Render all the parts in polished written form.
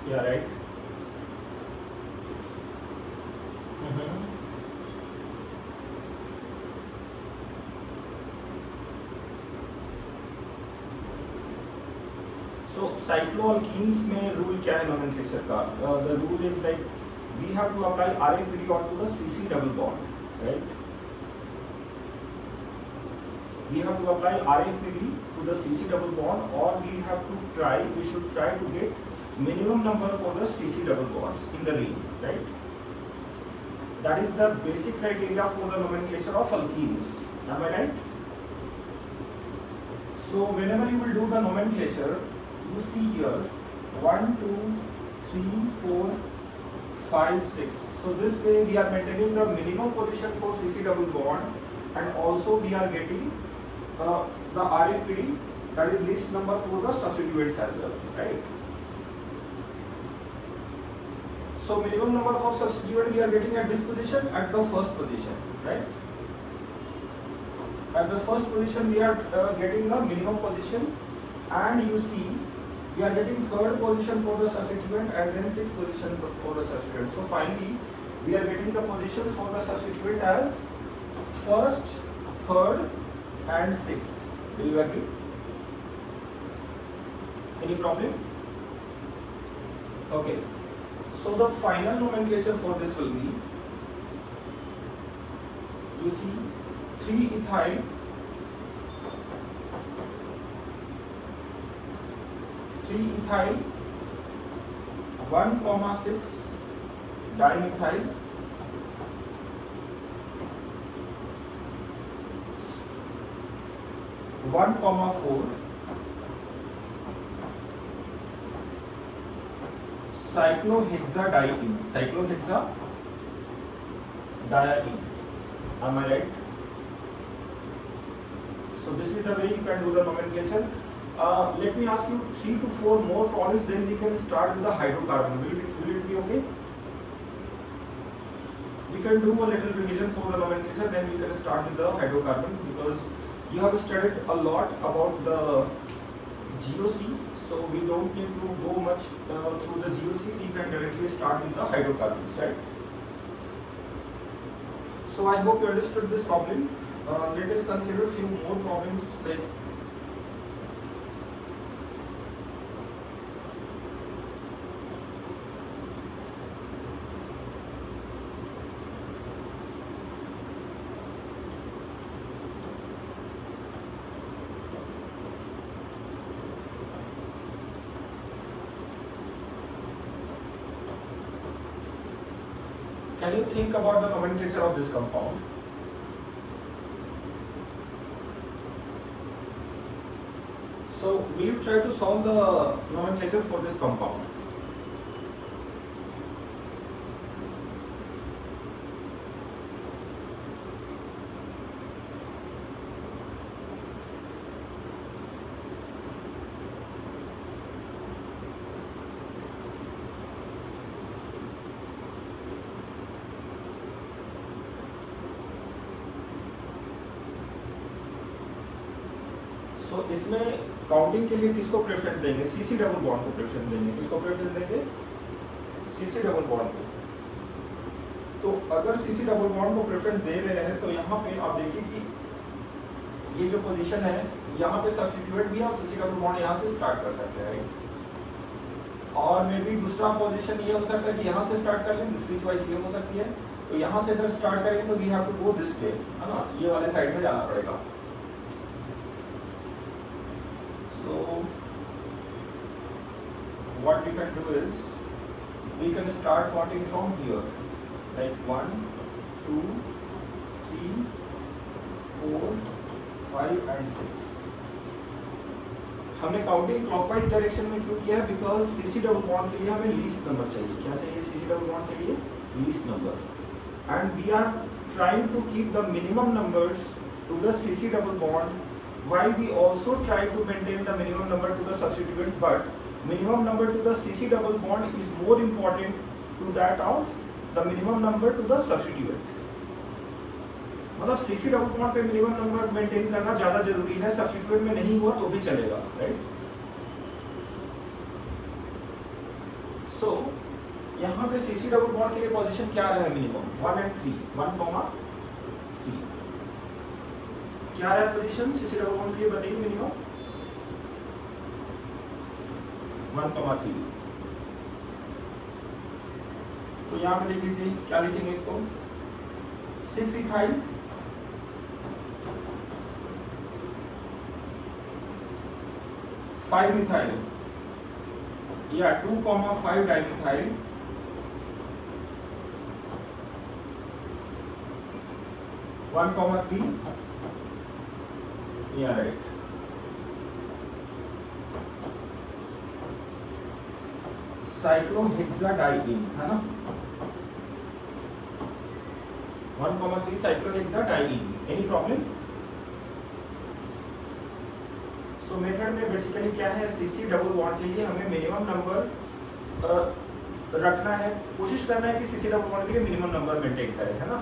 Yeah, right. Mhm. So cycloalkenes में rule क्या है nomenclature का? The rule is like we have to apply RAPD onto the CC double bond, right? We have to apply RAPD to the CC double bond, or we should try to get minimum number for the CC double bonds in the ring, right? That is the basic criteria for the nomenclature of alkenes. Am I right? So whenever you will do the nomenclature, you see here 1, 2, 3, 4, 5, 6. So this way we are maintaining the minimum position for CC double bond, and also we are getting the RFPD, that is list number for the substituents as well, right? So minimum number of substituent we are getting at this position, at the first position, right? At the first position we are getting the minimum position, and you see we are getting third position for the substituent and then sixth position for the substituent. So finally we are getting the positions for the substituent as first, third and sixth. Do you agree? Any problem? Okay. So the final nomenclature for this will be, you see 3-ethyl 1,6 dimethyl 1,4 cyclohexadiene. Am I right? So this is the way you can do the nomenclature. Let me ask you 3 to 4 more problems, then we can start with the hydrocarbon. Will it be okay? We can do a little revision for the nomenclature, then we can start with the hydrocarbon, because you have studied a lot about the GOC, so we don't need to go much through the GOC. We can directly start with the hydrocarbons, right? So I hope you understood this problem. Let us consider a few more problems. Like can you think about the nomenclature of this compound? So will you try to solve the nomenclature for this compound? So इसमें counting के लिए किसको preference देंगे? CC double bond को preference देंगे। किसको preference देंगे? CC double bond को। तो अगर सीसी डबल बॉन्ड को प्रेफरेंस दे रहे हैं तो यहाँ पे आप देखिए कि ये जो पोजीशन है, यहाँ पे सब्स्टिट्यूट भी है और सीसी डबल बॉन्ड यहाँ से स्टार्ट कर सकते हैं, और मे बी दूसरा पोजीशन ये हो सकता है कि यहाँ से स्टार्ट कर लें, दूसरी चॉइस ये हो सकती है। तो यहाँ से अगर स्टार्ट करेंगे तो we have to go this way, है ना, ये वाले साइड में जाना पड़ेगा। So what we can do is we can start counting from here, like 1, 2, 3, 4, 5 and 6. हमने काउंटिंग क्लॉकवाइज डायरेक्शन में क्यों किया है? बिकॉज सीसी डबल बॉन्ड के लिए हमें लीस्ट नंबर चाहिए। क्या चाहिए सीसी डबल बॉन्ड के लिए? Least number, and we are trying to keep the minimum numbers to the CC double bond, while we also try to maintain the minimum number to the substituent, but minimum number to the CC double bond is more important to that of the minimum number to the substituent. मतलब CC double bond पे minimum number maintain करना ज़्यादा जरूरी है, substituent में नहीं हुआ तो भी चलेगा, right? सो यहाँ पे सीसी डबल बॉन्ड के लिए पोजीशन क्या रहा है मिनिमम 1 and 3 1, 3 क्या है पोजीशन सीसी डबल बॉन्ड के लिए बताइए मिनिमम 1, 3। तो यहाँ पे देख लीजिए क्या लिखेंगे इसको 6 इथाइल 5 मिथाइल या 2,5 डाइमिथाइल 1,3 या राइट साइक्लोहेक्साडाइईन है ना 1,3 cyclohexadiene. Any problem? So method में बेसिकली क्या है सीसी डबल बॉन्ड के लिए हमें मिनिमम नंबर रखना है, कोशिश करना है कि सीसी डबल बॉन्ड के लिए मिनिमम नंबर मेंटेन करें, है ना।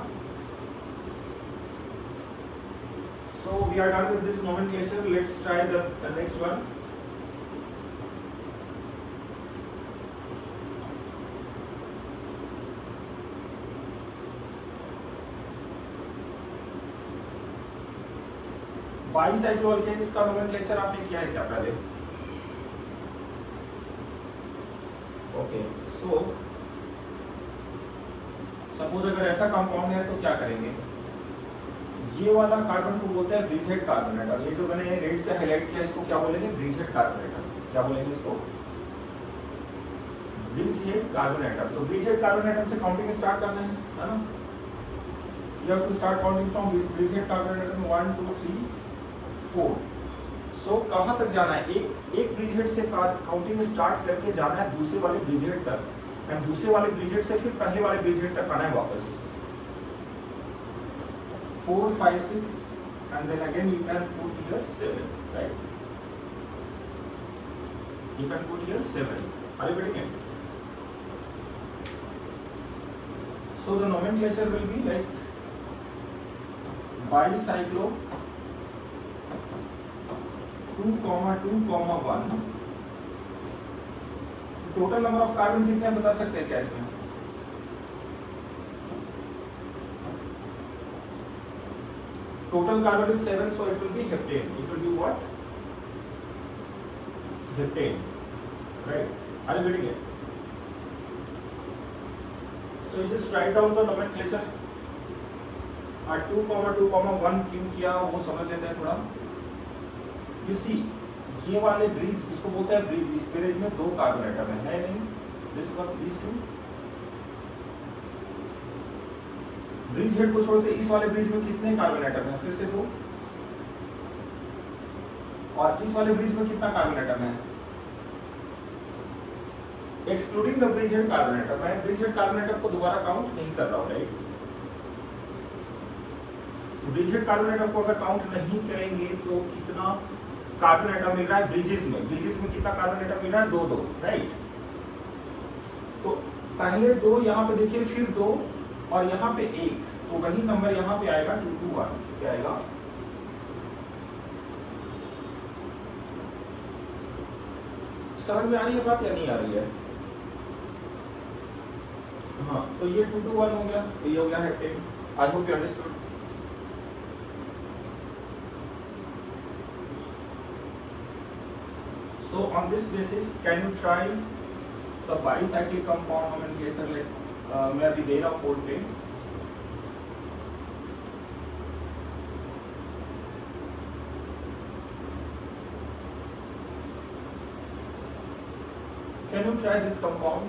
So we are done with this nomenclature, let's try the next one. Bicycloalkanes का नोमेनक्लेचर आपने किया है क्या पहले? ओके, सो सपोज अगर ऐसा कंपाउंड है तो क्या करेंगे, ये वाला कार्बन को बोलते हैं ब्रिजहेड कार्बन एटम। ये जो मैंने रेड से हाईलाइट किया इसको क्या बोलेंगे, ब्रिजहेड कार्बन एटम। क्या बोलेंगे इसको, ब्रिजहेड कार्बन एटम। तो ब्रिजहेड कार्बन एटम से काउंटिंग स्टार्ट करना है ना। You have to start counting from bridgehead carbon atom 1, 2, 3, 4। So कहाँ तक जाना है, एक ब्रिजहेड से काउंटिंग स्टार्ट करके जाना है दूसरे वाले ब्रिजहेड तक, एंड दूसरे वाले ब्रिजहेड से फिर पहले वाले ब्रिजहेड तक आना है वापस। 4, 5, 6 and then again you can put here 7, right? You can put here 7. Are you getting it? So the nomenclature will be like bicyclo 2, 2, 1। Total number of carbon कितने हैं बता सकते हैं क्या इसमें? Total carbon is 7, so it will be heptane. It will be what? Heptane, right? Are you getting it? So you just write down the nomenclature. 2, 2, 1 क्यों किया वो समझ लेते हैं थोड़ा। You see, ये वाले ब्रिज इसको बोलते हैं ब्रिज। इस ब्रिज में 2 कार्बन एटम है नहीं? This one, these 2। Bridge head को छोड़ के इस वाले ब्रिज में कितने कार्बन एटम है? फिर से 2। और इस वाले ब्रिज में कितना कार्बन एटम है? Excluding the bridge head carbon atom. मैं ब्रिज हेड कार्बन एटम को दोबारा काउंट नहीं कर रहा हूं, right. Bridge head carbon atom को अगर काउंट नहीं करेंगे तो कितना कार्बन एटम मिल रहा है ब्रिजेस में? ब्रिजेस में कितना कार्बन एटम मिल रहा है? 2, 2, राइट। तो पहले 2 यहाँ पे देखिए, फिर 2 और यहाँ पे 1, तो वही नंबर यहाँ पे आएगा 2, 2, 1। क्या आएगा? समझ में आ रही है बात या नहीं आ रही है? हाँ, तो ये 2, 2, 1 हो गया, तो ये हो गया heptane. I hope you understood. So on this basis, can you try the bicyclic compound nomenclature? Like मैं अभी दे रहा हूँ बोर्ड पे। Can you try this compound?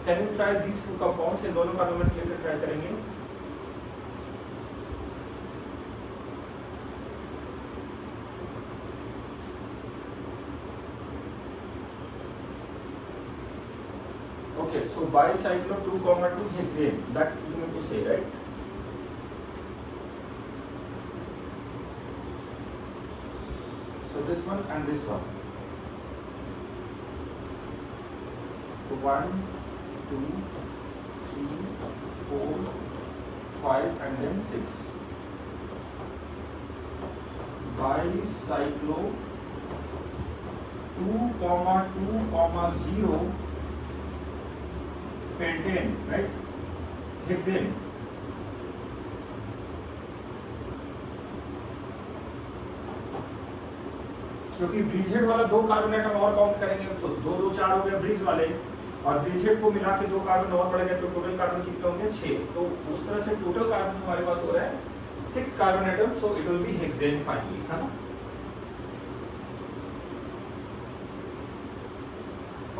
Can you try these 2 compounds? इन दोनों का nomenclature ट्राई करेंगे। Okay, so bicyclo 2, 2 hexane. That you mean to say, right? So this one and this one. So 1, 2, 3, 4, 5 and then 6. Bicyclo 2,2,0 pentane, right? Hexane. क्योंकि bridgehead वाला 2 carbon atom और count करेंगे तो 2 2 4 हो गए ब्रिज वाले, और ब्रिजहेड को मिला के 2 कार्बन और बढ़ गए तो टोटल कार्बन कितने होंगे 6। तो उस तरह से टोटल कार्बन हमारे पास हो रहा है 6 carbon atom, so it will B hexane finally, है ना।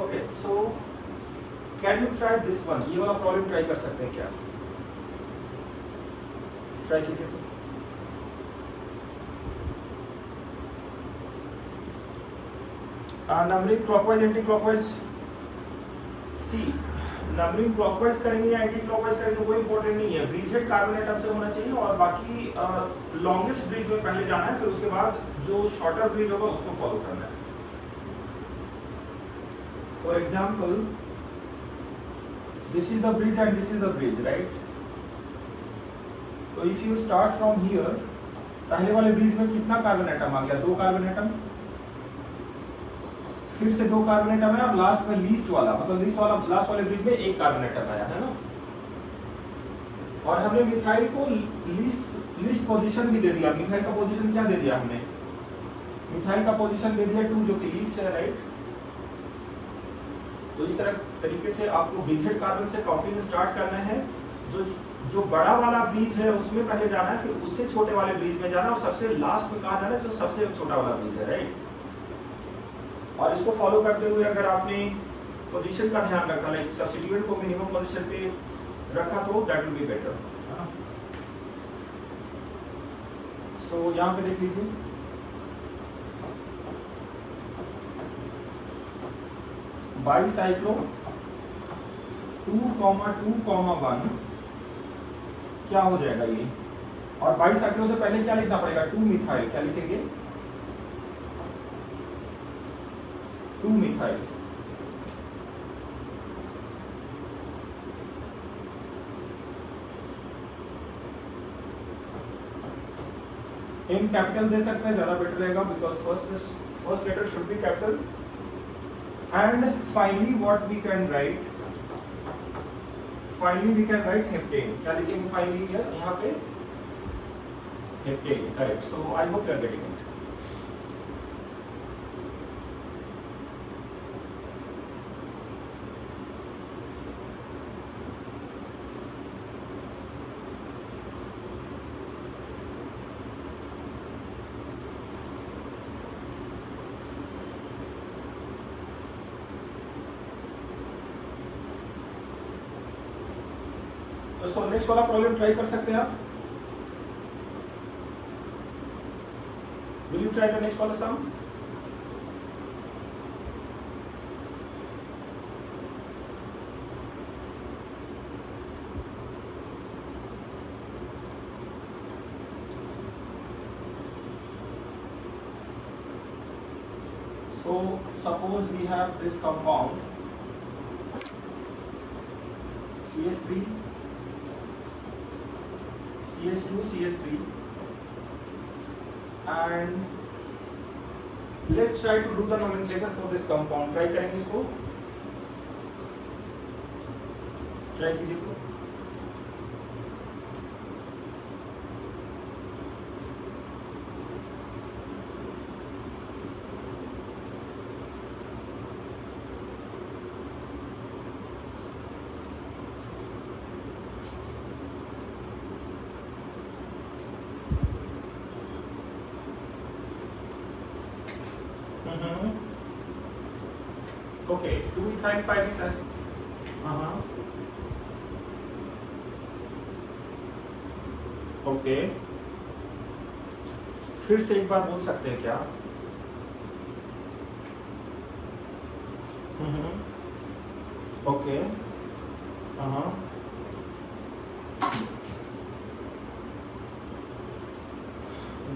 Okay, so can you try this one, ये वाला प्रॉब्लम ट्राई कर सकते हैं क्या? ट्राई कीजिए तो। नंबरिंग क्लॉकवाइज एंटी क्लॉकवाइज, सी नंबरिंग क्लॉकवाइज करेंगे या एंटी क्लॉकवाइज करेंगे वो इंपॉर्टेंट नहीं है, ब्रिजहेड कार्बन एटम से होना चाहिए, और बाकी लॉन्गेस्ट ब्रिज में पहले जाना है, फिर उसके बाद जो शॉर्टर ब्रिज होगा उसको फॉलो करना है। For example this is the bridge and this is the bridge, right. तो if you start from here, पहले वाले ब्रिज में कितना कार्बन एटम आ गया? 2 कार्बन एटम, फिर से 2 कार्बन एटम है, अब लास्ट में लीस्ट वाला, मतलब लीस्ट वाला लास्ट वाले ब्रिज में 1 कार्बन एटम आया, है ना। और हमने मिथाइल को लिस्ट पोजीशन भी दे दिया। मिथाइल का पोजीशन क्या दे दिया हमने? मिथाइल का पोजीशन दे दिया 2, जो कि लीस्ट है, राइट। तो इस तरीके से आपको ब्रिजहेड कार्बन से काउंटिंग स्टार्ट करना है। जो बड़ा वाला ब्रिज है उसमें पहले जाना है, फिर उससे छोटे वाले ब्रिज में जाना, और सबसे लास्ट में कहा जाना है जो सबसे छोटा वाला ब्रिज है, राइट। और इसको फॉलो करते हुए अगर आपने पोजीशन का ध्यान रखा, लाइक सब्स्टिट्यूएंट को मिनिमम पोजीशन पे रखा, तो दैट विल बी बेटर। सो यहाँ पे देख लीजिए, बाईसाइक्लो 2,2,1 क्या हो जाएगा ये? और बाईसाइक्लो से पहले क्या लिखना पड़ेगा? 2 मिथाइल, क्या लिखेंगे? 2 मिथाइल। एम कैपिटल दे सकते हैं, ज्यादा बेटर रहेगा, because first letter should be capital. And finally what we can write, finally we can write heptane. क्या लिखेंगे फाइनली यहाँ पे? Heptane, correct. So I hope you are getting it. तो next वाला प्रॉब्लम ट्राई कर सकते हैं आप। Will you try the next वाला sum? So suppose we have this compound CH3, CH2, CH3, and let's try to do the nomenclature for this compound. Try करेंगे इसको, try कीजिए तो। Okay, 2 ethyl 5 ethyl. ओके, फिर से एक बार बोल सकते हैं क्या? Okay,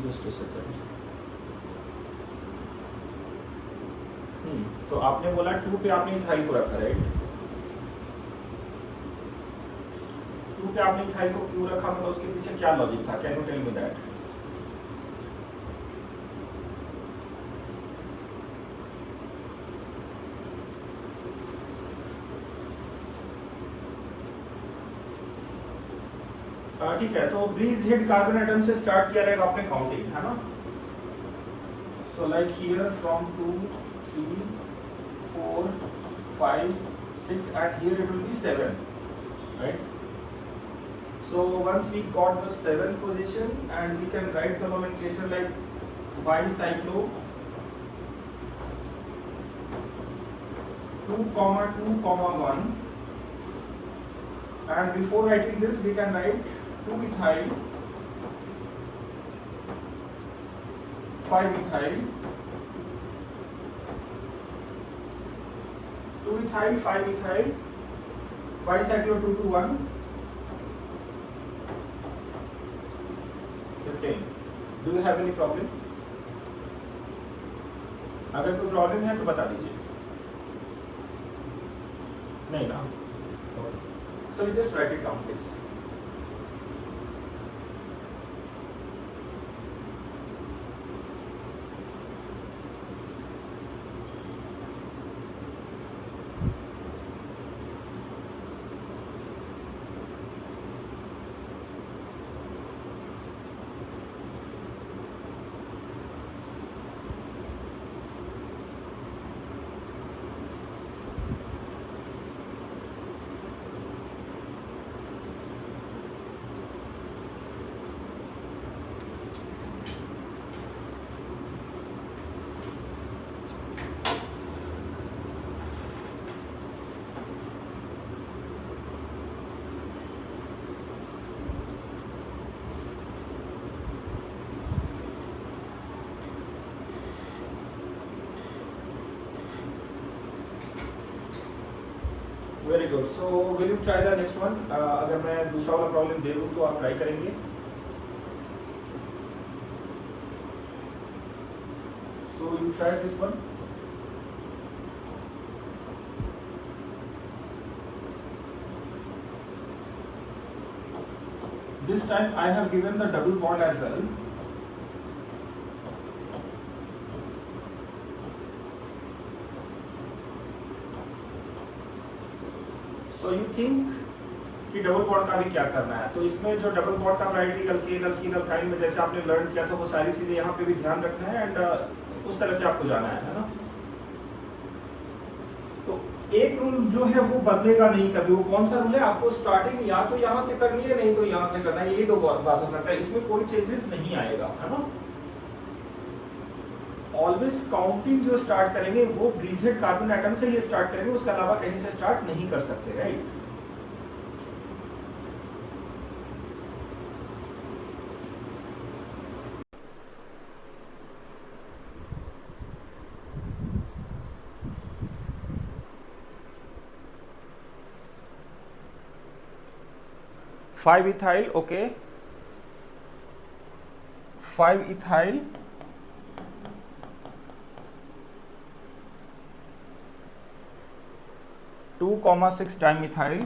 just a second. तो आपने बोला 2 पे आपने इथाइल को रखा, राइट। 2 टू पे आपने इथाइल को क्यों रखा, मतलब उसके पीछे क्या लॉजिक था, can you tell me that? ठीक है, तो ब्रीज हिट कार्बन एटम से स्टार्ट किया रहेगा आपने काउंटिंग, है ना? So like here from 2 3 4 5 6 and here it will be 7, right? So once we got the 7th position, and we can write the nomenclature like bicyclo 2 comma 2 comma 1, and before writing this we can write 2 ethyl 5 ethyl 2 ethyl 5 ethyl bicyclo 2 to 1 15. Do you have any problem? अगर कोई problem है तो बता दीजिए। नहीं ना? So you just write it down please. Very good. So will you try the next one? अगर मैं दूसरा वाला प्रॉब्लम दे दूँ तो आप ट्राई करेंगे? So you try this one. This time I have given the double bond as well. So you think कि double bond का भी क्या करना है? तो इसमें जो डबल बॉन्ड का वैरायटी अल्केन अल्कीन अल्काइन में जैसे आपने लर्न किया था वो सारी चीजें यहाँ पे भी ध्यान रखना है, एंड उस तरह से आपको जाना है ना? तो एक रूल जो है वो बदलेगा नहीं कभी। वो कौन सा रूल है? आपको स्टार्टिंग या तो यहाँ से करनी है, नहीं तो यहाँ से करना है। यही दो बात हो सकता है, इसमें कोई चेंजेस नहीं आएगा, है ना? ऑलवेज काउंटिंग जो स्टार्ट करेंगे वो ब्रीजेड कार्बन एटम से ही स्टार्ट करेंगे, उसके अलावा कहीं से स्टार्ट नहीं कर सकते, right? Five ethyl, okay, 5 ethyl 2,6 dimethyl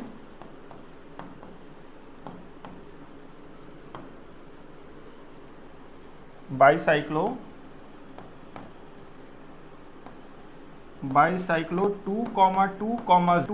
bicyclo 2,2,2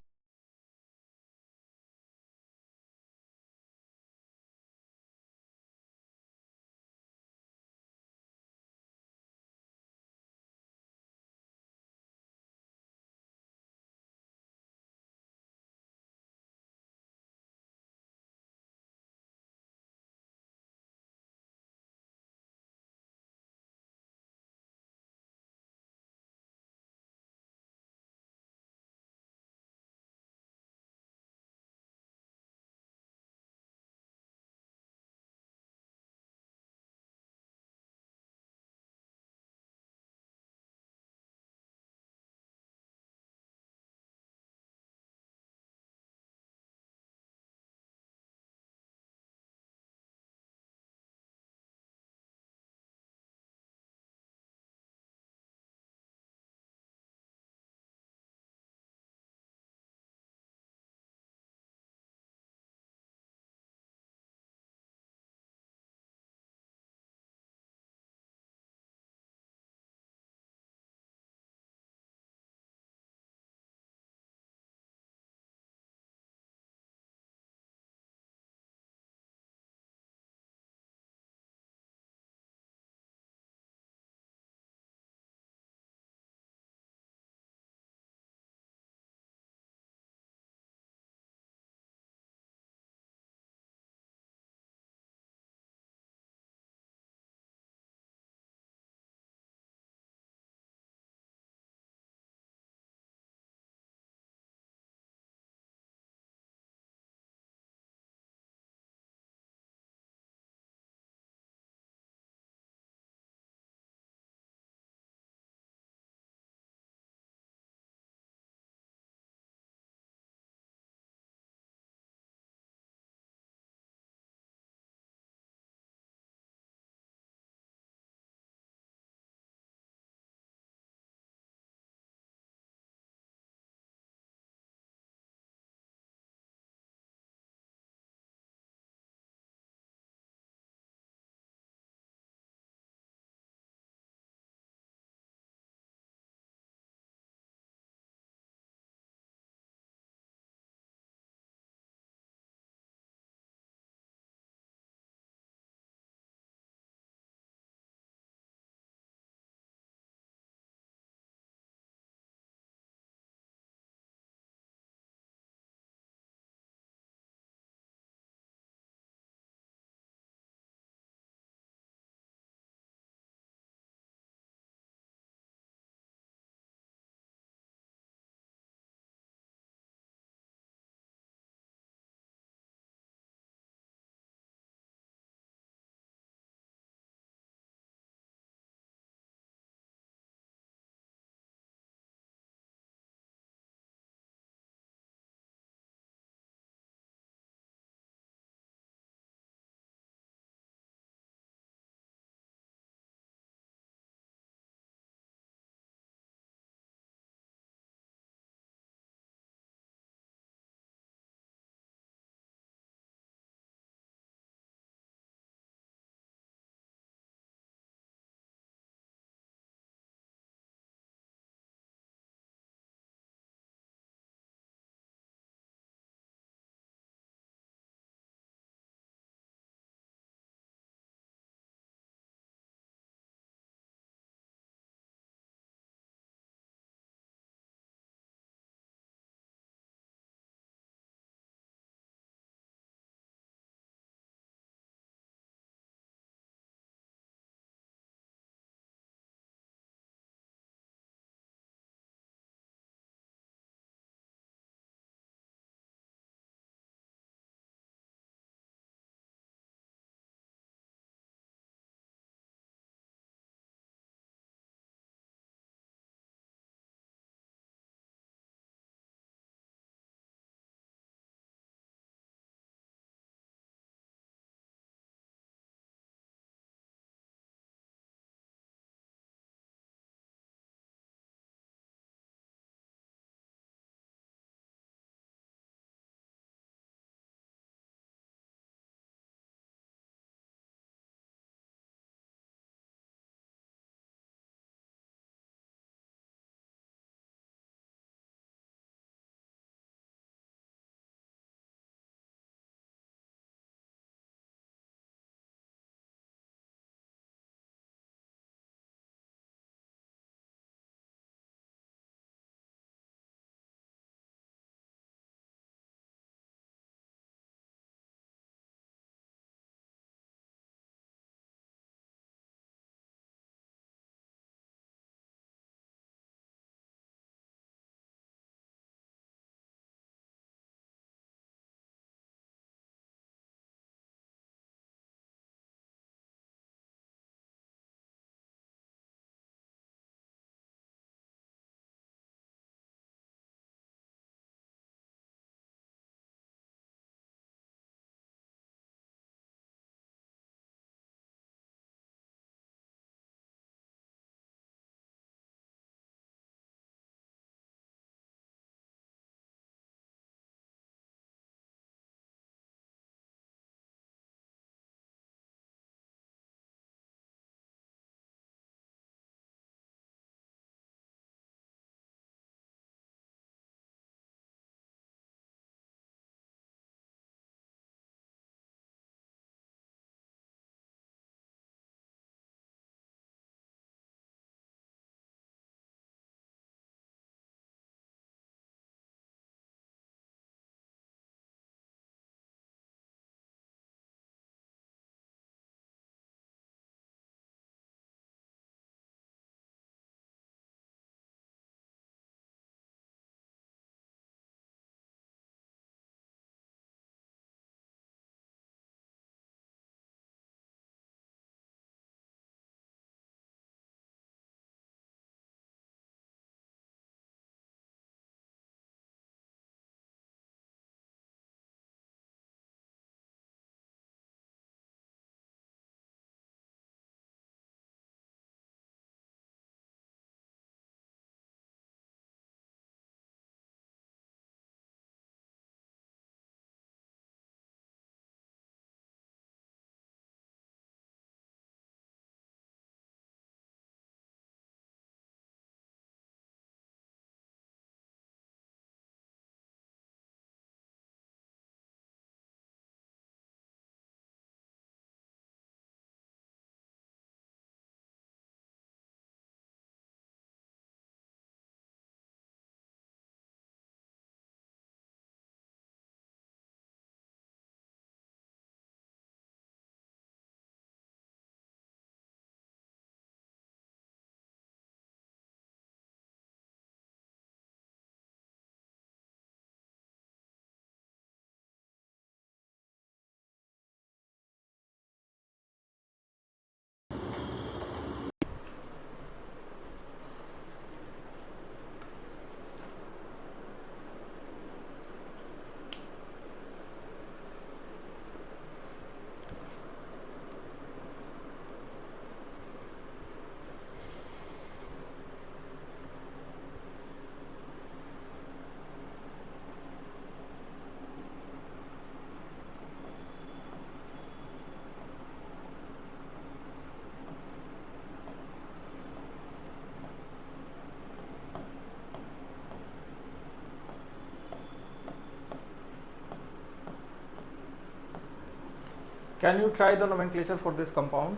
Can you try the nomenclature for this compound?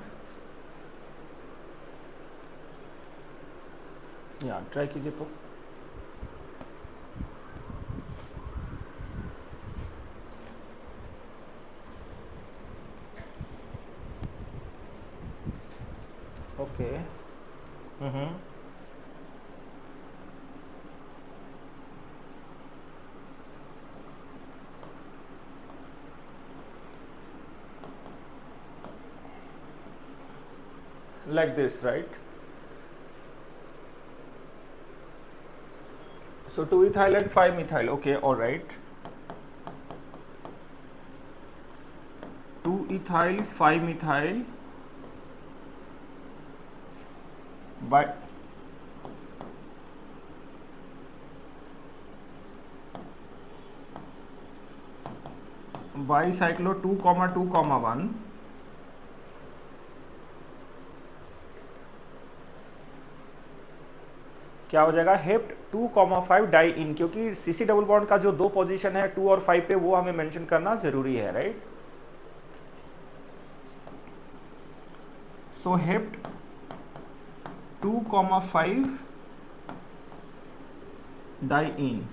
या ट्राई कीजिए तो. Okay. Like this, right? So 2-ethyl and 5-methyl. Okay, all right. 2-ethyl 5-methyl by bicyclo 2,2,1 क्या हो जाएगा? Hept 2,5 die इन, क्योंकि CC double bond का जो दो पोजीशन है 2 और 5 पे, वो हमें मेंशन करना जरूरी है, राइट? सो हेप्ट 2,5 डाई इन.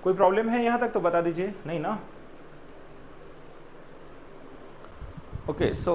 कोई प्रॉब्लम है यहां तक तो बता दीजिए. नहीं ना? Okay. So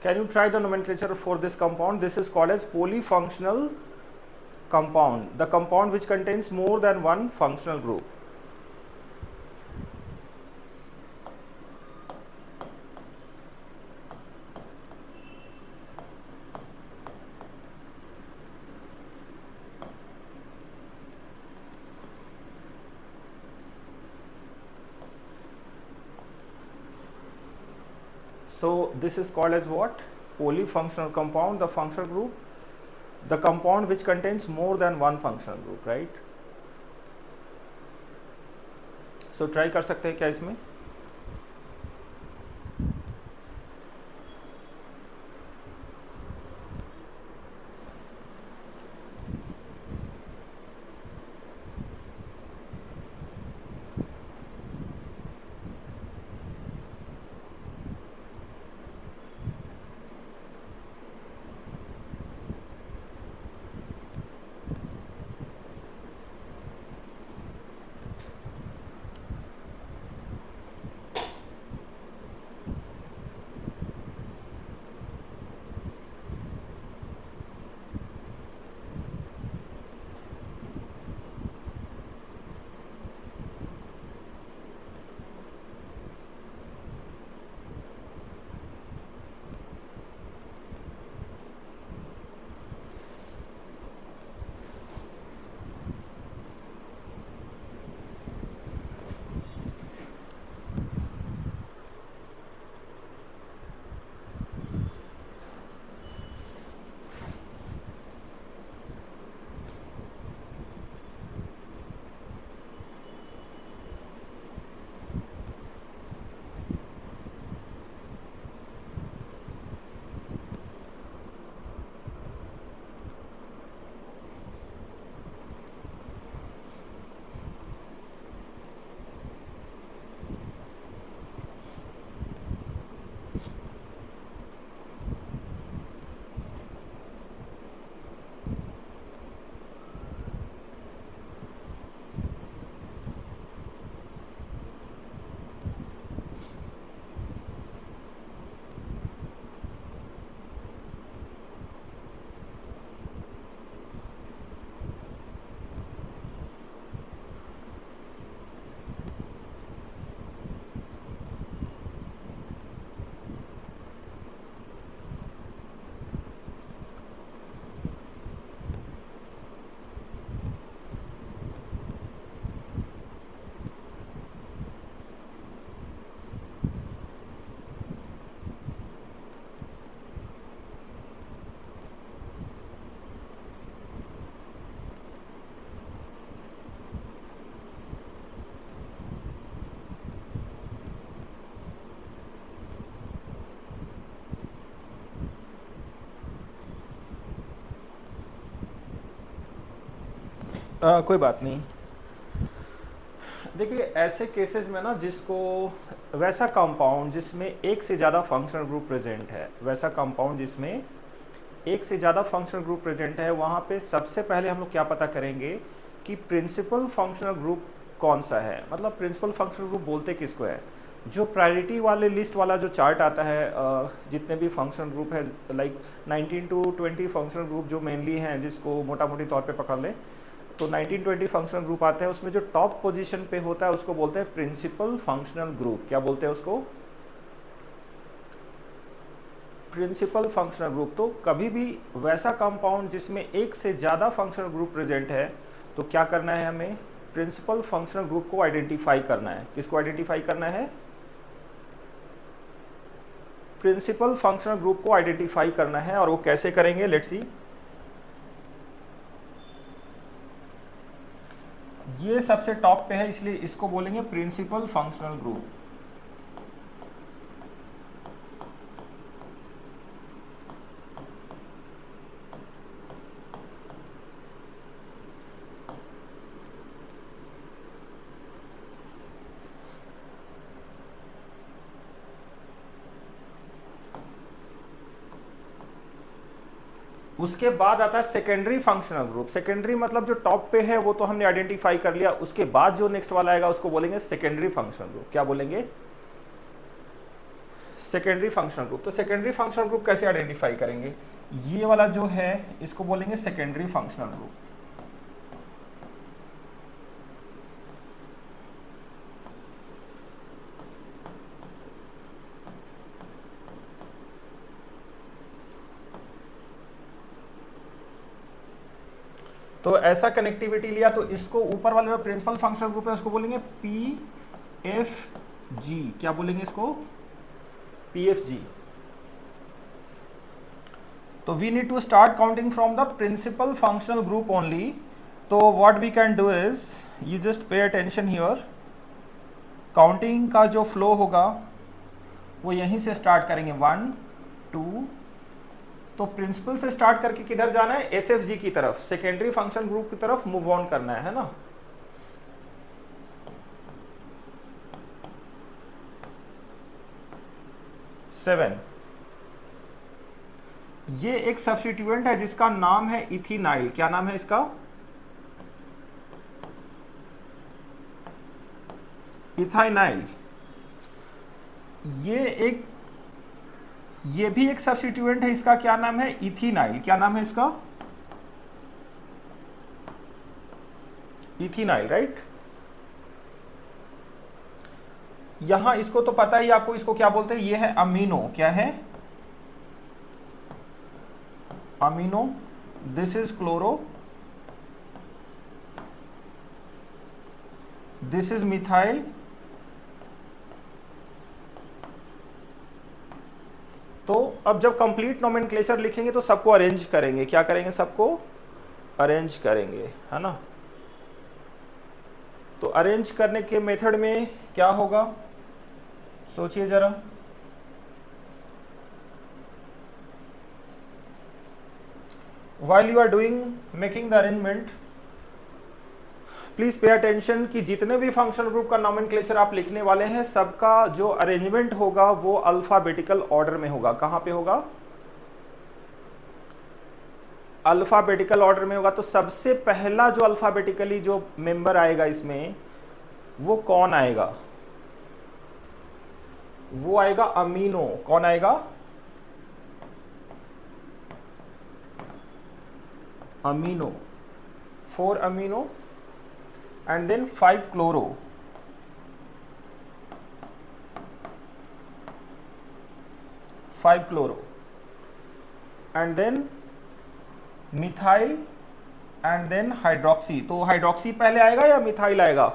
can you try the nomenclature for this compound? This is called as polyfunctional compound, the compound which contains more than one functional group. So this is called as what? Polyfunctional compound, the functional group, the compound which contains more than one functional group, right? So try कर सकते हैं क्या इसमें? कोई बात नहीं। देखिए ऐसे केसेस में ना, जिसको वैसा कंपाउंड जिसमें एक से ज़्यादा फंक्शनल ग्रुप प्रेजेंट है, वैसा कंपाउंड जिसमें एक से ज़्यादा फंक्शनल ग्रुप प्रेजेंट है, वहाँ पे सबसे पहले हम लोग क्या पता करेंगे कि प्रिंसिपल फंक्शनल ग्रुप कौन सा है। मतलब प्रिंसिपल फंक्शनल ग्रुप बोलते किसको है? जो प्रायोरिटी वाले लिस्ट वाला जो चार्ट आता है, जितने भी फंक्शनल ग्रुप है, लाइक 19 to 20 फंक्शनल ग्रुप जो मेनली हैं, जिसको मोटा मोटी तौर पे पकड़ लें तो 19-20 फंक्शनल ग्रुप आते हैं। उसमें जो टॉप पोजीशन पे होता है उसको बोलते हैं प्रिंसिपल फंक्शनल ग्रुप। क्या बोलते हैं उसको? Principal functional group. तो कभी भी वैसा कंपाउंड जिसमें एक से ज़्यादा फंक्शनल ग्रुप प्रेजेंट है तो क्या करना है हमें? प्रिंसिपल फंक्शनल ग्रुप को आइडेंटिफाई करना है। किसको आइडेंटिफाई करना है? प्रिंसिपल फंक्शनल ग्रुप को आइडेंटिफाई करना है। और वो कैसे करेंगे? Let's see. ये सबसे टॉप पे है इसलिए इसको बोलेंगे प्रिंसिपल फंक्शनल ग्रुप। उसके बाद आता है सेकेंडरी फंक्शनल ग्रुप। सेकेंडरी मतलब जो टॉप पे है वो तो हमने आइडेंटिफाई कर लिया, उसके बाद जो नेक्स्ट वाला आएगा उसको बोलेंगे सेकेंडरी फंक्शनल ग्रुप। क्या बोलेंगे? Secondary functional group. तो सेकेंडरी फंक्शनल ग्रुप कैसे आइडेंटिफाई करेंगे? ये वाला जो है इसको बोलेंगे सेकेंडरी फंक्शनल ग्रुप। तो ऐसा कनेक्टिविटी लिया तो इसको ऊपर वाले जो प्रिंसिपल फंक्शनल ग्रुप है उसको बोलेंगे PFG। क्या बोलेंगे इसको? PFG। तो we need to start counting from the principal functional group only. तो what we can do is you just pay attention here. Counting का जो फ्लो होगा वो यहीं से स्टार्ट करेंगे 1 2। तो प्रिंसिपल से स्टार्ट करके किधर जाना है? SFG की तरफ, सेकेंडरी फंक्शन ग्रुप की तरफ मूव ऑन करना है ना। सेवन। ये एक सब्स्टिट्यूएंट है जिसका नाम है इथिनाइल। क्या नाम है इसका? इथाइनाइल। ये भी एक सब्स्टिट्यूएंट है, इसका क्या नाम है? इथिनाइल। क्या नाम है इसका? इथिनाइल, राइट। यहां इसको तो पता ही आपको, इसको क्या बोलते हैं? ये है अमीनो। क्या है? Amino. This is chloro, this is methyl, तो अब जब कंप्लीट नोमेनक्लेचर लिखेंगे तो सबको अरेंज करेंगे। क्या करेंगे? सबको अरेंज करेंगे, है ना। तो अरेंज करने के मेथड में क्या होगा सोचिए जरा। While you are doing making the arrangement, please pay attention कि जितने भी फंक्शनल ग्रुप का नोमेनक्लेचर आप लिखने वाले हैं सबका जो अरेंजमेंट होगा वो अल्फाबेटिकल ऑर्डर में होगा। कहां पे होगा? अल्फाबेटिकल ऑर्डर में होगा। तो सबसे पहला जो अल्फाबेटिकली जो मेंबर आएगा इसमें वो कौन आएगा? वो आएगा अमीनो। कौन आएगा? Amino. 4 amino and then 5 chloro, 5 chloro and then methyl and then hydroxy। तो हाइड्रोक्सी पहले आएगा या मिथाइल आएगा?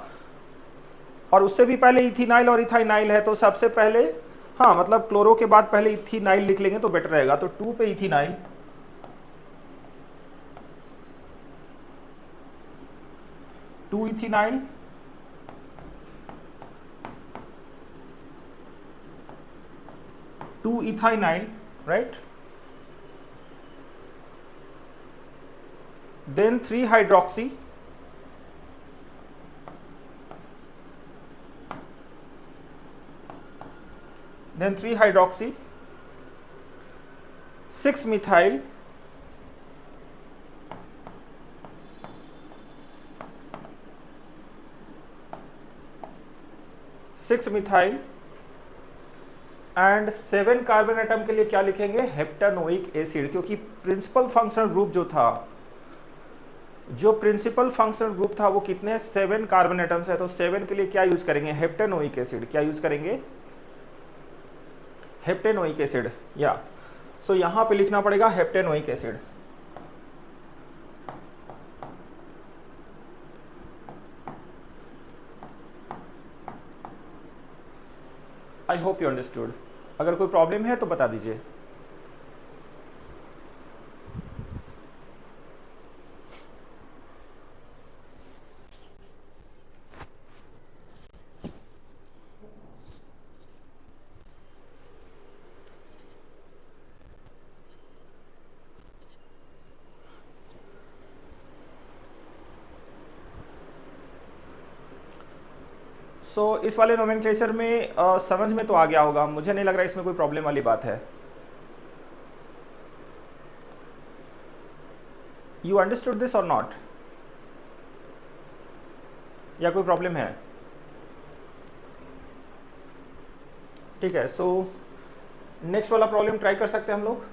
और उससे भी पहले इथिनाइल और इथाइनाइल है, तो सबसे पहले हाँ मतलब क्लोरो के बाद पहले इथिनाइल लिख लेंगे तो बेटर रहेगा। तो 2 पे इथिनाइल, 2 इथिनाइल, 2 इथाइनाइल, right? Then 3 hydroxy, then 3 hydroxy, 6 methyl, 6 methyl and 7 carbon atom के लिए क्या लिखेंगे, हेप्टानोइक एसिड, क्योंकि प्रिंसिपल फंक्शनल ग्रुप जो था, जो प्रिंसिपल फंक्शनल ग्रुप था वो कितने 7 कार्बन एटम्स है, तो 7 के लिए क्या यूज करेंगे, हेप्टानोइक एसिड। क्या यूज करेंगे, हेप्टेनोइक एसिड। या सो यहां पे लिखना पड़ेगा heptanoic acid. I hope you understood. अगर कोई प्रॉब्लम है तो बता दीजिए। सो इस वाले नोमेनक्लेचर में समझ में तो आ गया होगा, मुझे नहीं लग रहा इसमें कोई प्रॉब्लम वाली बात है। यू अंडरस्टूड दिस और नॉट, या कोई प्रॉब्लम है? ठीक है, सो नेक्स्ट वाला प्रॉब्लम ट्राई कर सकते हैं हम लोग।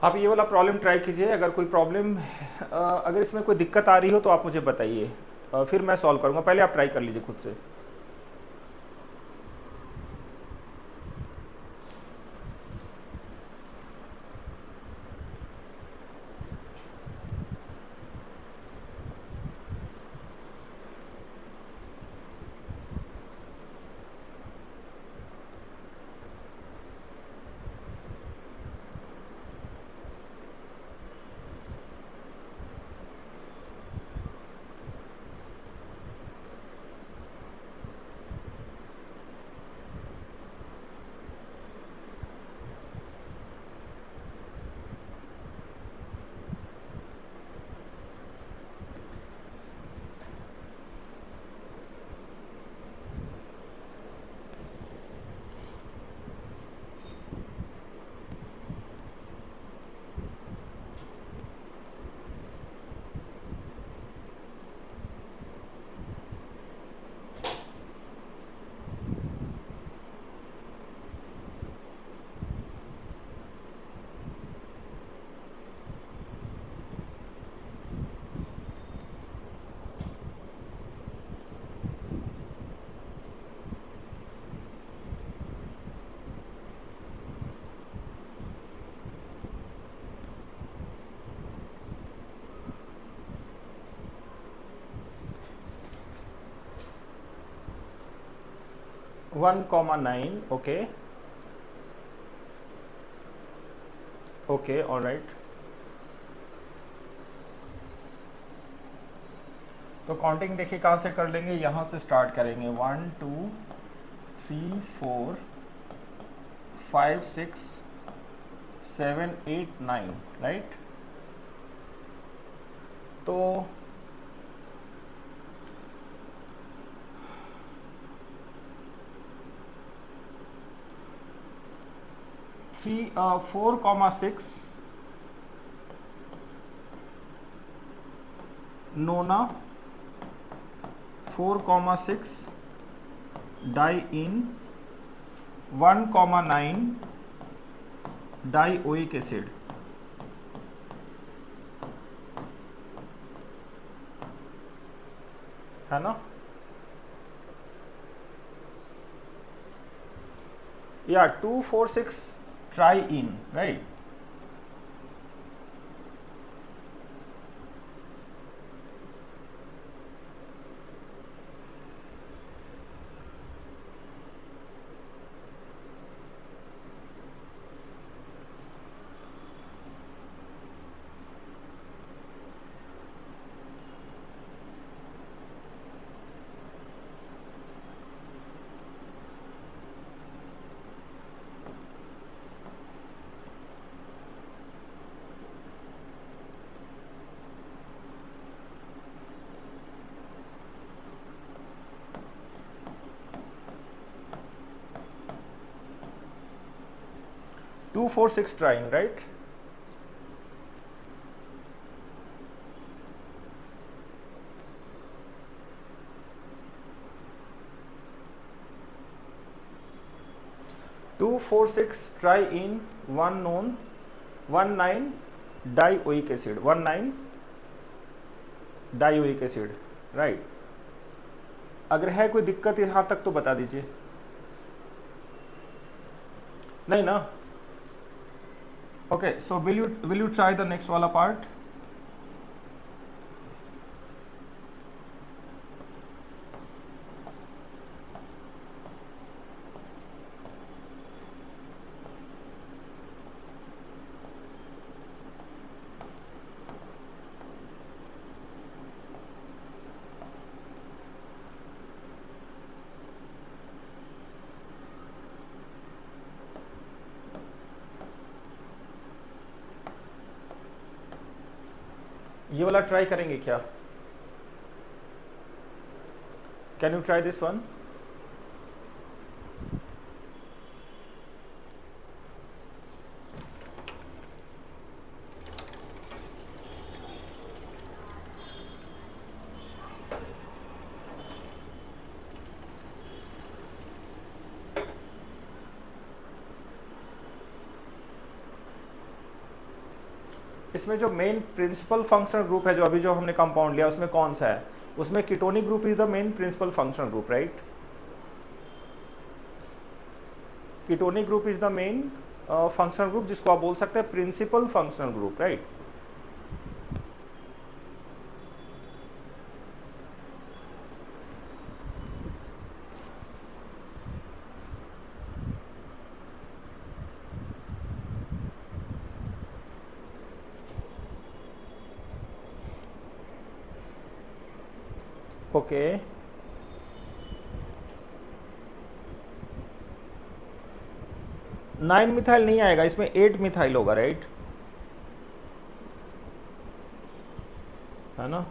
आप ये वाला प्रॉब्लम ट्राई कीजिए, अगर कोई प्रॉब्लम, अगर इसमें कोई दिक्कत आ रही हो तो आप मुझे बताइए, फिर मैं सॉल्व करूंगा। पहले आप ट्राई कर लीजिए खुद से। One comma 9, okay okay, all right. तो काउंटिंग देखिए कहाँ से कर लेंगे, यहाँ से स्टार्ट करेंगे। 1 2 3 4 5 6 7 8 9, राइट। तो 4,6 नोना, 4,6 डाई इन, 1,9 डाईओइक एसिड। है ना, या 2 4 6 triene, right. Two four six triene, right. Two four six triene one none 19 dioic acid, 19 dioic acid, right. अगर है कोई दिक्कत यहां तक तो बता दीजिए। नहीं ना? Okay, so will you try the next वाला पार्ट। ये वाला ट्राई करेंगे क्या? Can you try this one? इसमें जो मेन प्रिंसिपल फंक्शनल ग्रुप है, जो हमने कंपाउंड लिया, उसमें कौन सा है? उसमें ketonic group is the main principal functional group, right. Ketonic group is the main functional group, जिसको आप बोल सकते हैं principal functional group, right. Okay, 9 methyl नहीं आएगा, इसमें 8 मिथाइल होगा, राइट, है ना।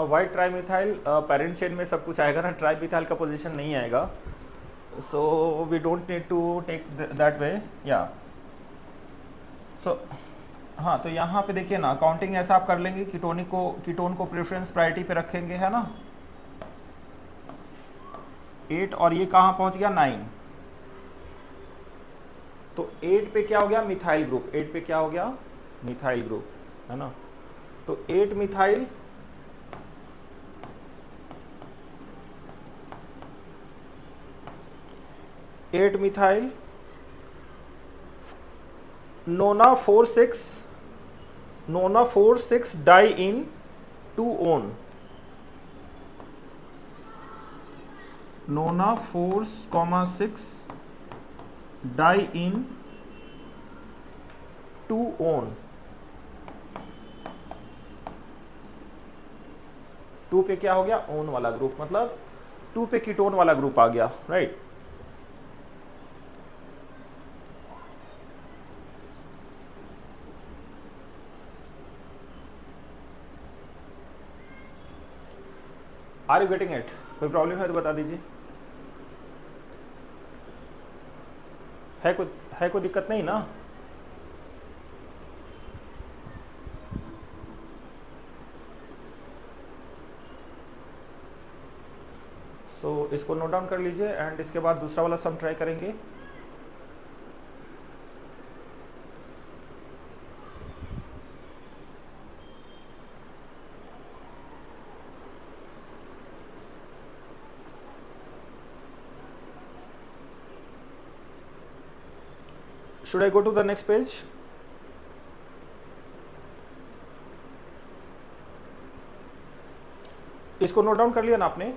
वाइट ट्राईमिथाइल पेरेंट चेन में सब कुछ आएगा ना, ट्राईमिथाइल का पोजीशन नहीं आएगा, so we don't need to take that way, या सो हाँ। तो यहाँ पे देखिए ना, काउंटिंग ऐसा आप कर लेंगे, कीटोन को प्रेफरेंस प्रायोरिटी पे रखेंगे, है ना, 8, और ये कहाँ पहुँच गया 9, तो 8 पे क्या हो गया, मिथाइल ग्रुप, 8 पे क्या हो गया, मिथाइल ग्रुप, है ना। तो 8 मिथाइल नोना 4 6 डाई इन 2 ओन, नोना 4,6 डाई इन 2 ओन। 2 पे क्या हो गया, ओन वाला ग्रुप, मतलब 2 पे कीटोन वाला ग्रुप आ गया, right. Are you getting it? कोई प्रॉब्लम है तो बता दीजिए। है कोई दिक्कत नहीं ना? सो इसको नोट डाउन कर लीजिए एंड इसके बाद दूसरा वाला सम ट्राई करेंगे। Should I go to the next page? इसको नोट डाउन कर लिया ना आपने?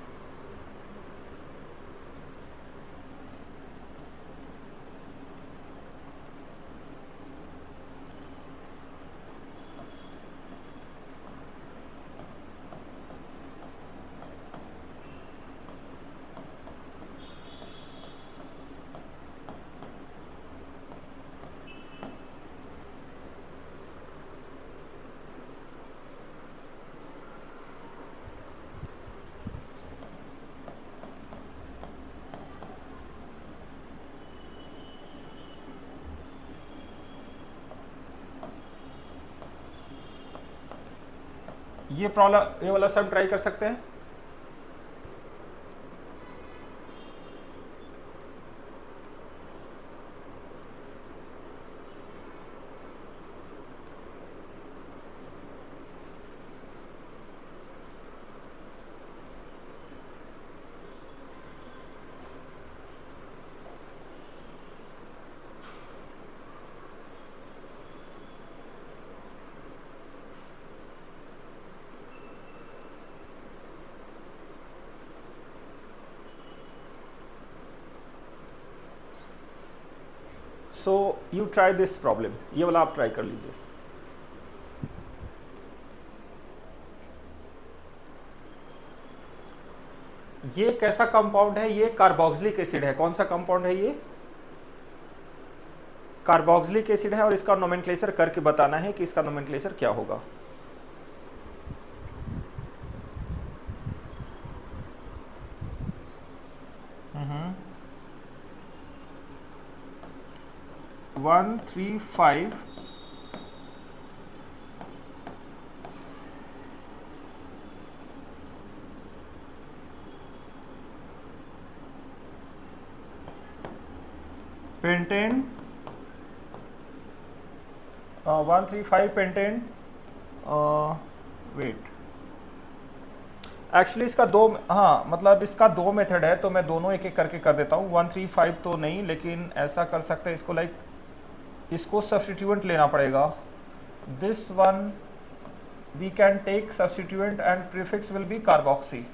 ये प्रॉब्लम, ये वाला सम ट्राई कर सकते हैं। So you try this problem, ये वाला आप ट्राई कर लीजिए। ये कैसा कंपाउंड है, ये कार्बोक्सिलिक एसिड है। कौन सा कंपाउंड है ये? कार्बोक्सिलिक एसिड है और इसका नोमेनक्लेचर करके बताना है कि इसका नोमेनक्लेचर क्या होगा। हम्म 135 पेंटेन 135 पेंटेन वेट। एक्चुअली इसका दो, हाँ मतलब इसका दो मेथड है, तो मैं दोनों एक एक करके कर देता हूँ। 135 तो नहीं, लेकिन ऐसा कर सकते हैं इसको, लाइक इसको सब्स्टिट्यूएंट लेना पड़ेगा। This one we can take substituent and prefix will be carboxy.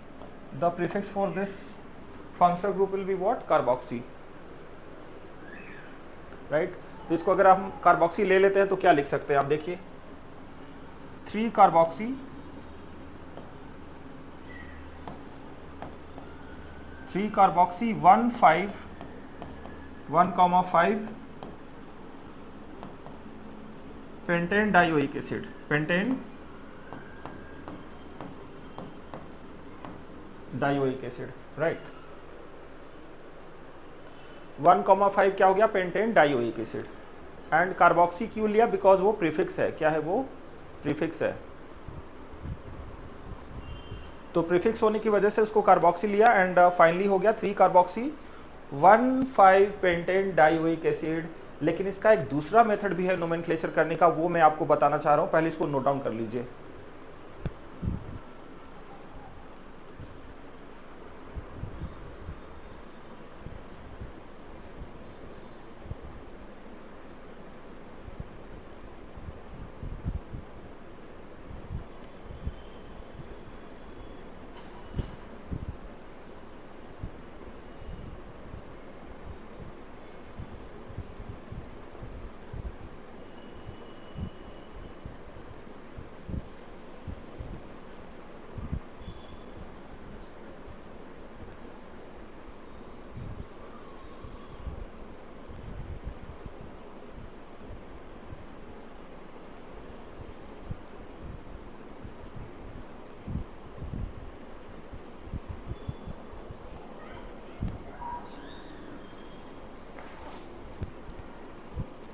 The prefix for this functional group will be what, carboxy, right. तो इसको अगर हम कार्बोक्सी ले लेते हैं तो क्या लिख सकते हैं आप देखिए, 3 carboxy 1,5 pentane dioic acid, pentane dioic acid, right. 1,5 क्या हो गया, pentane dioic acid. And carboxy क्यों लिया, बिकॉज वो प्रीफिक्स है। क्या है वो, प्रीफिक्स है। तो प्रीफिक्स होने की वजह से उसको कार्बोक्सी लिया एंड फाइनली हो गया 3 कार्बोक्सी 1,5 पेंटेन डाइओइक एसिड लेकिन इसका एक दूसरा मेथड भी है नोमेनक्लेचर करने का, वो मैं आपको बताना चाह रहा हूँ, पहले इसको नोट डाउन कर लीजिए।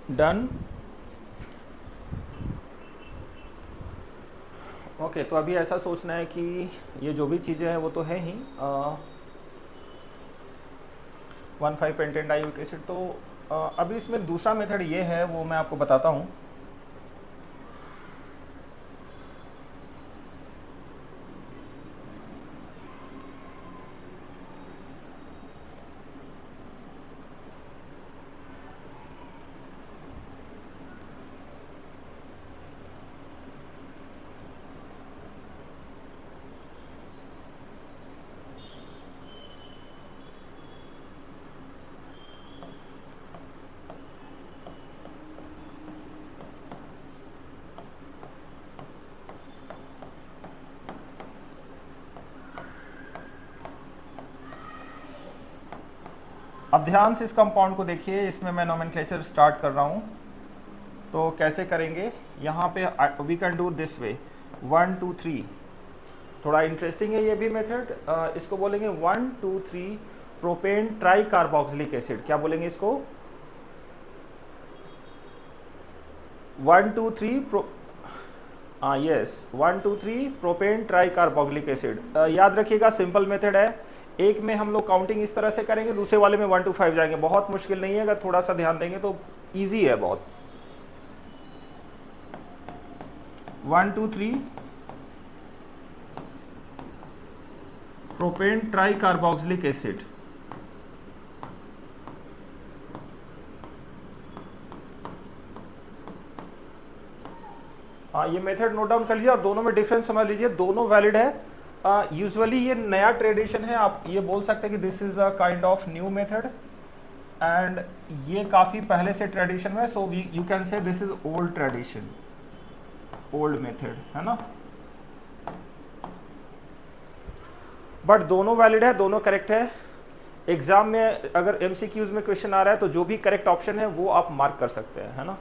डन। ओके, तो अभी ऐसा सोचना है कि ये जो भी चीज़ें हैं वो तो है ही 1,5 पेंटेन डाइयूरिक एसिड। तो अभी इसमें दूसरा मेथड ये है, वो मैं आपको बताता हूँ। अब ध्यान से इस कंपाउंड को देखिए, इसमें मैं नोमेनक्लेचर स्टार्ट कर रहा हूँ। तो कैसे करेंगे, यहाँ पे we can do this way 1 2 3। थोड़ा इंटरेस्टिंग है ये भी मेथड। इसको बोलेंगे 1 2 3 प्रोपेन ट्राई कार्बोक्सिलिक एसिड। क्या बोलेंगे इसको? 1 2 3 yes 1 2 3 propane try carboxylic acid. याद रखिएगा सिंपल मेथड है। एक में हम लोग काउंटिंग इस तरह से करेंगे, दूसरे वाले में 1 2 5 जाएंगे। बहुत मुश्किल नहीं है, अगर थोड़ा सा ध्यान देंगे तो इजी है बहुत। 1 2 3 प्रोपेन ट्राई कार्बोक्सिलिक एसिड। ये मेथड नोट डाउन कर लीजिए और दोनों में डिफरेंस समझ लीजिए, दोनों वैलिड है। यूजुअली ये नया ट्रेडिशन है, आप ये बोल सकते हैं कि this is a kind of new method, and ये काफी पहले से ट्रेडिशन में, so you can say this is old tradition, old method, है ना। बट दोनों वैलिड है, दोनों करेक्ट है। एग्जाम में अगर एमसीक्यूज में क्वेश्चन आ रहा है तो जो भी करेक्ट ऑप्शन है वो आप मार्क कर सकते हैं, है ना।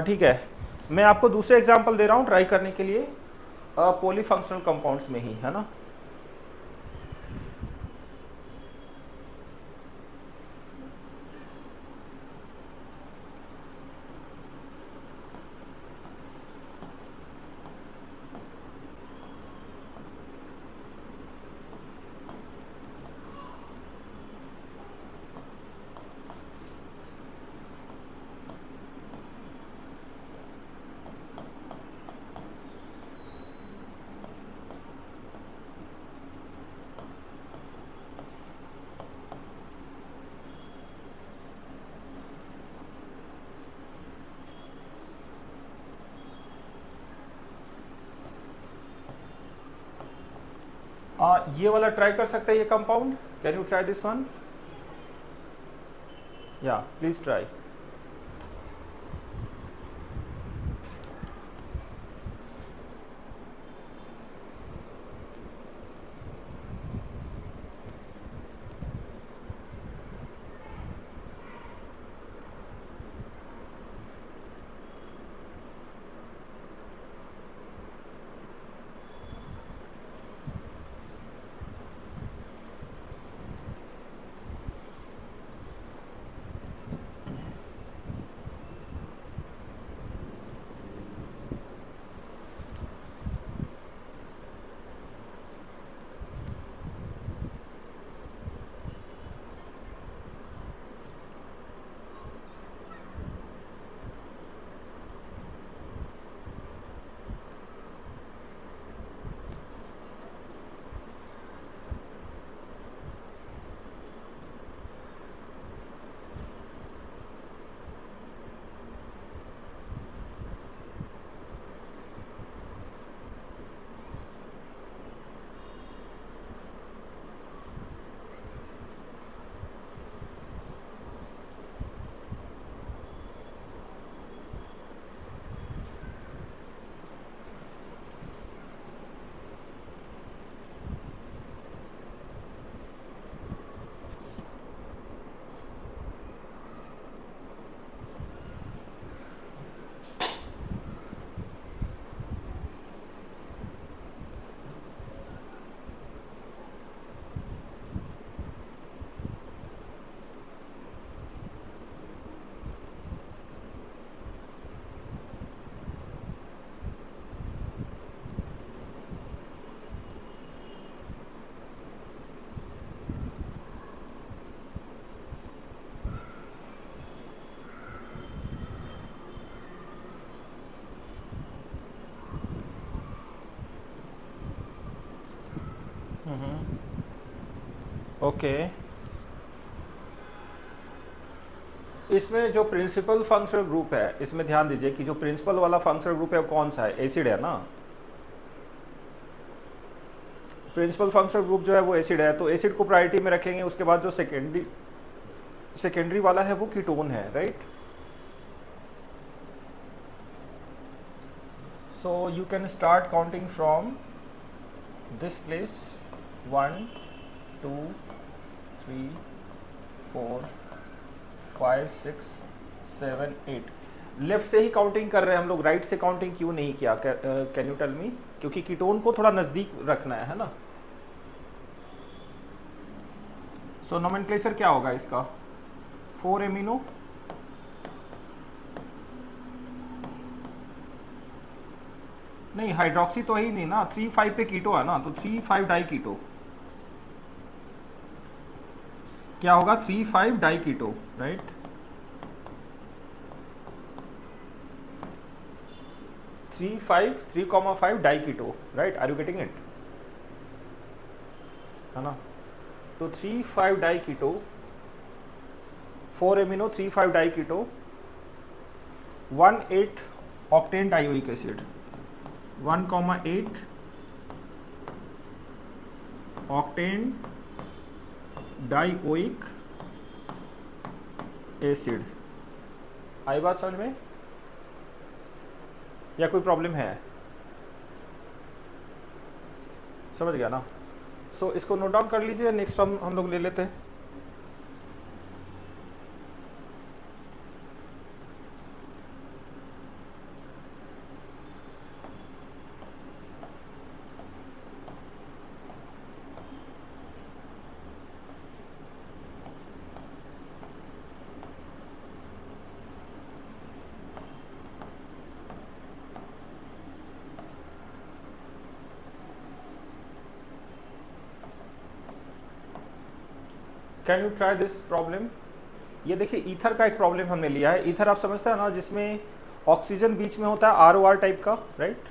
ठीक है, मैं आपको दूसरे एग्जांपल दे रहा हूँ ट्राई करने के लिए, पॉलीफंक्शनल कंपाउंड्स में ही, है ना। ये वाला ट्राई कर सकते हैं, ये compound. Can you try this one? या प्लीज ट्राई। ओके, इसमें जो प्रिंसिपल फंक्शनल ग्रुप है, इसमें ध्यान दीजिए कि जो प्रिंसिपल वाला फंक्शनल ग्रुप है वो कौन सा है, एसिड है ना। प्रिंसिपल फंक्शनल ग्रुप जो है वो एसिड है, तो एसिड को प्रायोरिटी में रखेंगे। उसके बाद जो सेकेंडरी वाला है वो कीटोन है, right. So you can start counting from this place, 1 2 3 4 5 6 7 8। Left से ही काउंटिंग कर रहे हैं हम लोग, राइट से काउंटिंग क्यों नहीं किया, कैन यू टेल मी? क्योंकि कीटोन को थोड़ा नज़दीक रखना है ना। सो नोमेनक्लेचर क्या होगा इसका? 4 एमिनो, नहीं हाइड्रोक्सी तो है ही नहीं ना, 3 5 पे कीटो है ना, तो 3 5 डाई कीटो क्या होगा? 3 5 di keto, right. 3 5 di keto, right. Are you getting it? है ना। तो 3 5 di keto, 4 amino 3 5 di keto, 1 8 octane dioic acid, 1,8 octane dioic acid. आई बात समझ में, या कोई प्रॉब्लम है? समझ गया ना। सो इसको नोट डाउन कर लीजिए, नेक्स्ट हम लोग ले लेते हैं। Can you try this problem? ये देखिए ईथर का एक प्रॉब्लम हमने लिया है। ईथर आप समझते हैं ना, जिसमें ऑक्सीजन बीच में होता है, ROR टाइप का, राइट।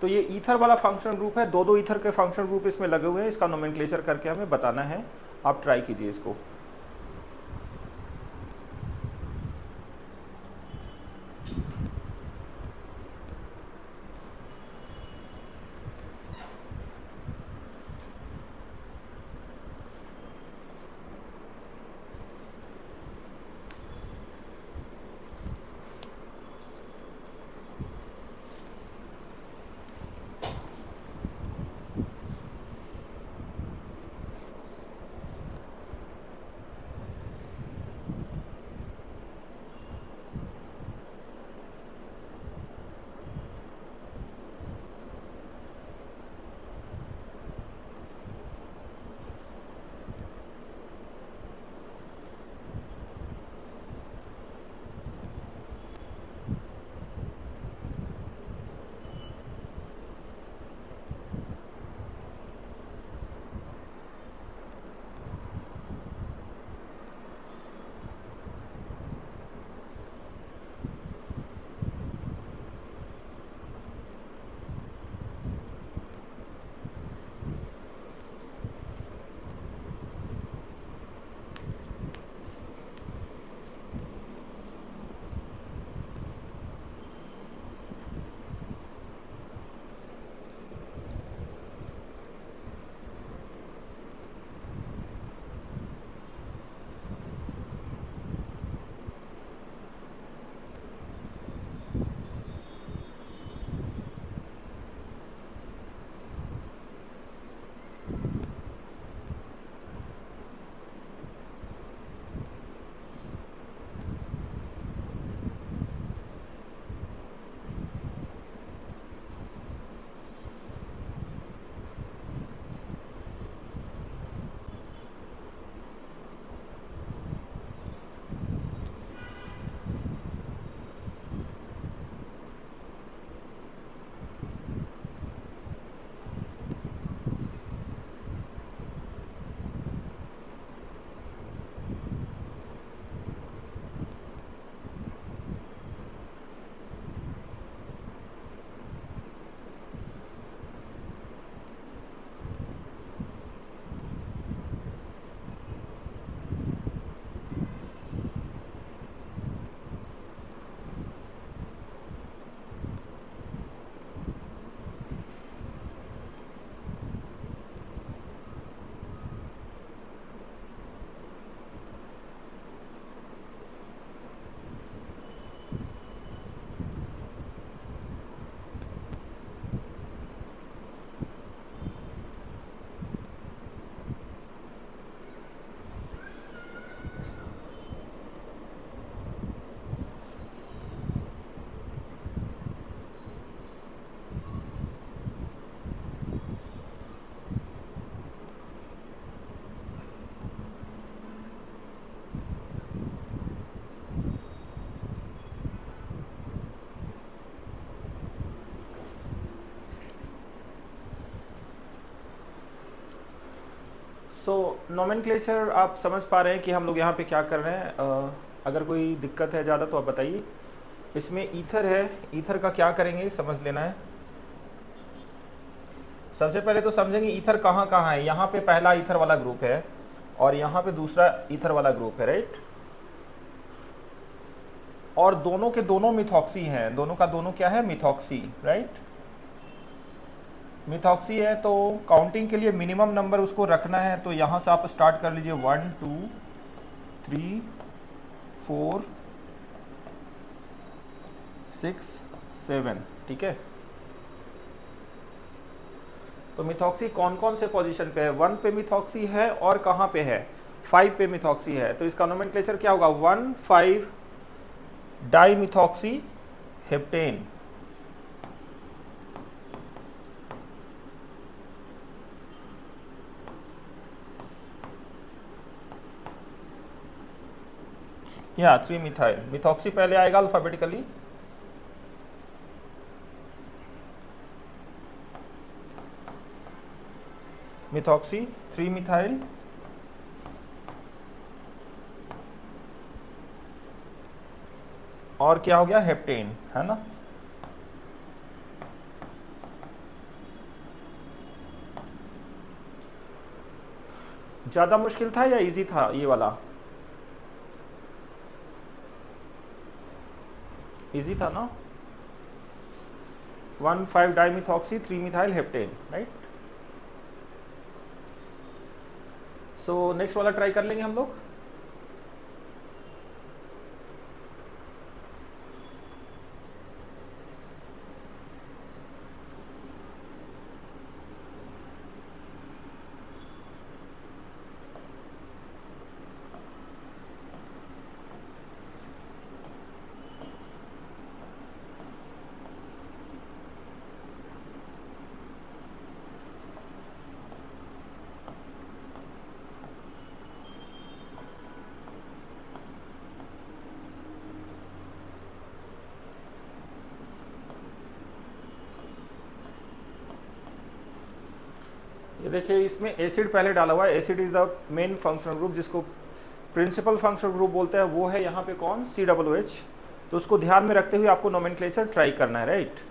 तो ये ईथर वाला फंक्शनल ग्रुप है, दो ईथर के फंक्शनल ग्रुप इसमें लगे हुए हैं। इसका नोमेनक्लेचर करके हमें बताना है, आप ट्राई कीजिए इसको। सो नोमेनक्लेचर आप समझ पा रहे हैं कि हम लोग यहाँ पे क्या कर रहे हैं। अगर कोई दिक्कत है ज़्यादा तो आप बताइए। इसमें ईथर है, ईथर का क्या करेंगे समझ लेना है। सबसे पहले तो समझेंगे ईथर कहाँ कहाँ है। यहाँ पे पहला ईथर वाला ग्रुप है और यहाँ पे दूसरा ईथर वाला ग्रुप है, राइट। और दोनों के दोनों मिथॉक्सी हैं, दोनों का दोनों क्या है, मिथॉक्सी, राइट। मिथॉक्सी है तो काउंटिंग के लिए मिनिमम नंबर उसको रखना है, तो यहाँ से आप स्टार्ट कर लीजिए 1 2 3 4 6 7, ठीक है। तो मिथॉक्सी कौन कौन से पोजीशन पे है, 1 पे मिथॉक्सी है और कहाँ पे है, 5 पे मिथॉक्सी है। तो इसका नोमेनक्लेचर क्या होगा, 1,5 डाइमिथॉक्सी हेप्टेन। या 3 मिथाइल, मिथॉक्सी पहले आएगा अल्फाबेटिकली। मिथॉक्सी 3 मिथाइल और क्या हो गया, हेप्टेन, है ना। ज्यादा मुश्किल था या इजी था ये वाला, इजी था ना। 1,5 डाइमिथॉक्सी 3 methyl heptane, right. So next वाला ट्राई कर लेंगे हम लोग। ये देखिए इसमें एसिड पहले डाला हुआ है। Acid is the main functional group, जिसको प्रिंसिपल फंक्शनल ग्रुप बोलते हैं। वो है यहाँ पे कौन, COOH। तो उसको ध्यान में रखते हुए आपको नोमेनक्लेचर ट्राई करना है, राइट।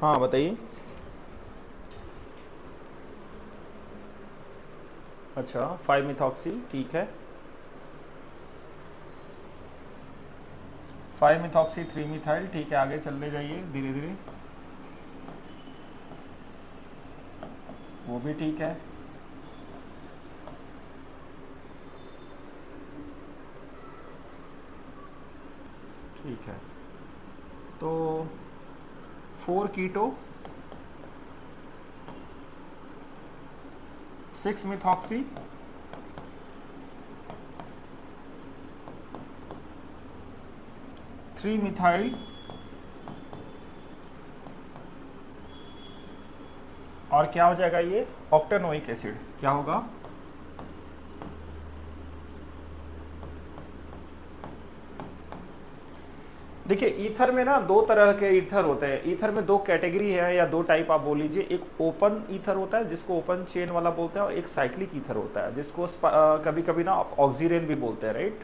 हाँ बताइए। अच्छा 5 मिथॉक्सी, ठीक है। 5 मिथॉक्सी 3 मिथाइल, ठीक है। आगे चलते जाइए धीरे धीरे, वो भी ठीक है। ठीक है, तो 4 कीटो, 6 मिथॉक्सी 3 मिथाइल और क्या हो जाएगा ये ऑक्टेनोइक एसिड, क्या होगा? देखिए ईथर में ना दो तरह के ईथर होते हैं। ईथर में दो कैटेगरी है या दो टाइप आप बोल लीजिए। एक ओपन ईथर होता है जिसको ओपन चेन वाला बोलते हैं, और एक साइक्लिक ईथर होता है जिसको कभी कभी ना ऑक्सीरेन भी बोलते हैं, राइट?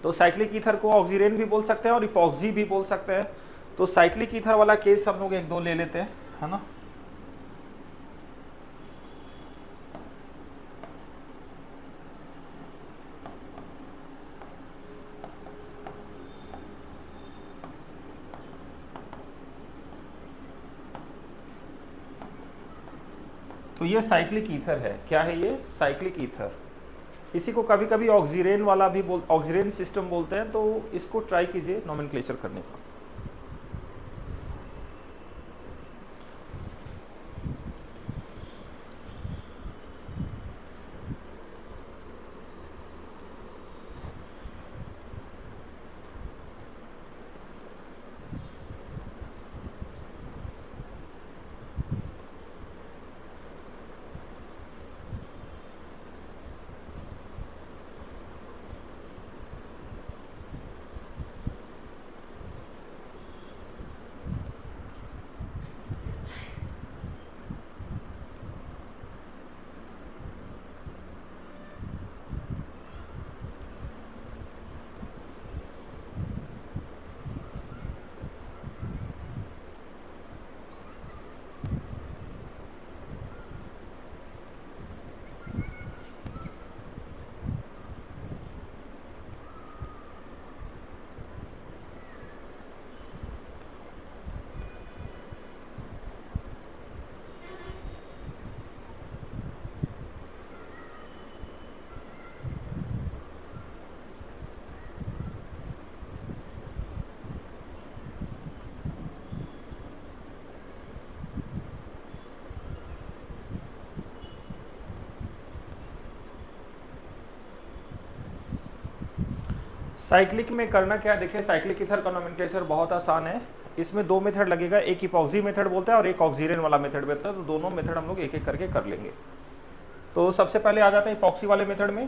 तो साइक्लिक ईथर को ऑक्सीरेन भी बोल सकते हैं और इपॉक्सी भी बोल सकते हैं। तो साइक्लिक ईथर वाला केस हम लोग एक दो ले लेते हैं, है ना। तो ये साइक्लिक ईथर है। क्या है ये? Cyclic ether. इसी को कभी कभी ऑक्सीरेन वाला भी ऑक्सीरेन सिस्टम बोलते हैं। तो इसको ट्राई कीजिए नोमेनक्लेचर करने का। साइक्लिक में करना क्या है, देखिए साइक्लिक ईथर का नोमेनक्लेचर बहुत आसान है। इसमें दो मेथड लगेगा, एक इपॉक्सी मेथड बोलते हैं और एक ऑक्सीरेन वाला मेथड बोलते हैं। तो दोनों मेथड हम लोग एक एक करके कर लेंगे। तो सबसे पहले आ जाते हैं इपॉक्सी वाले मेथड में।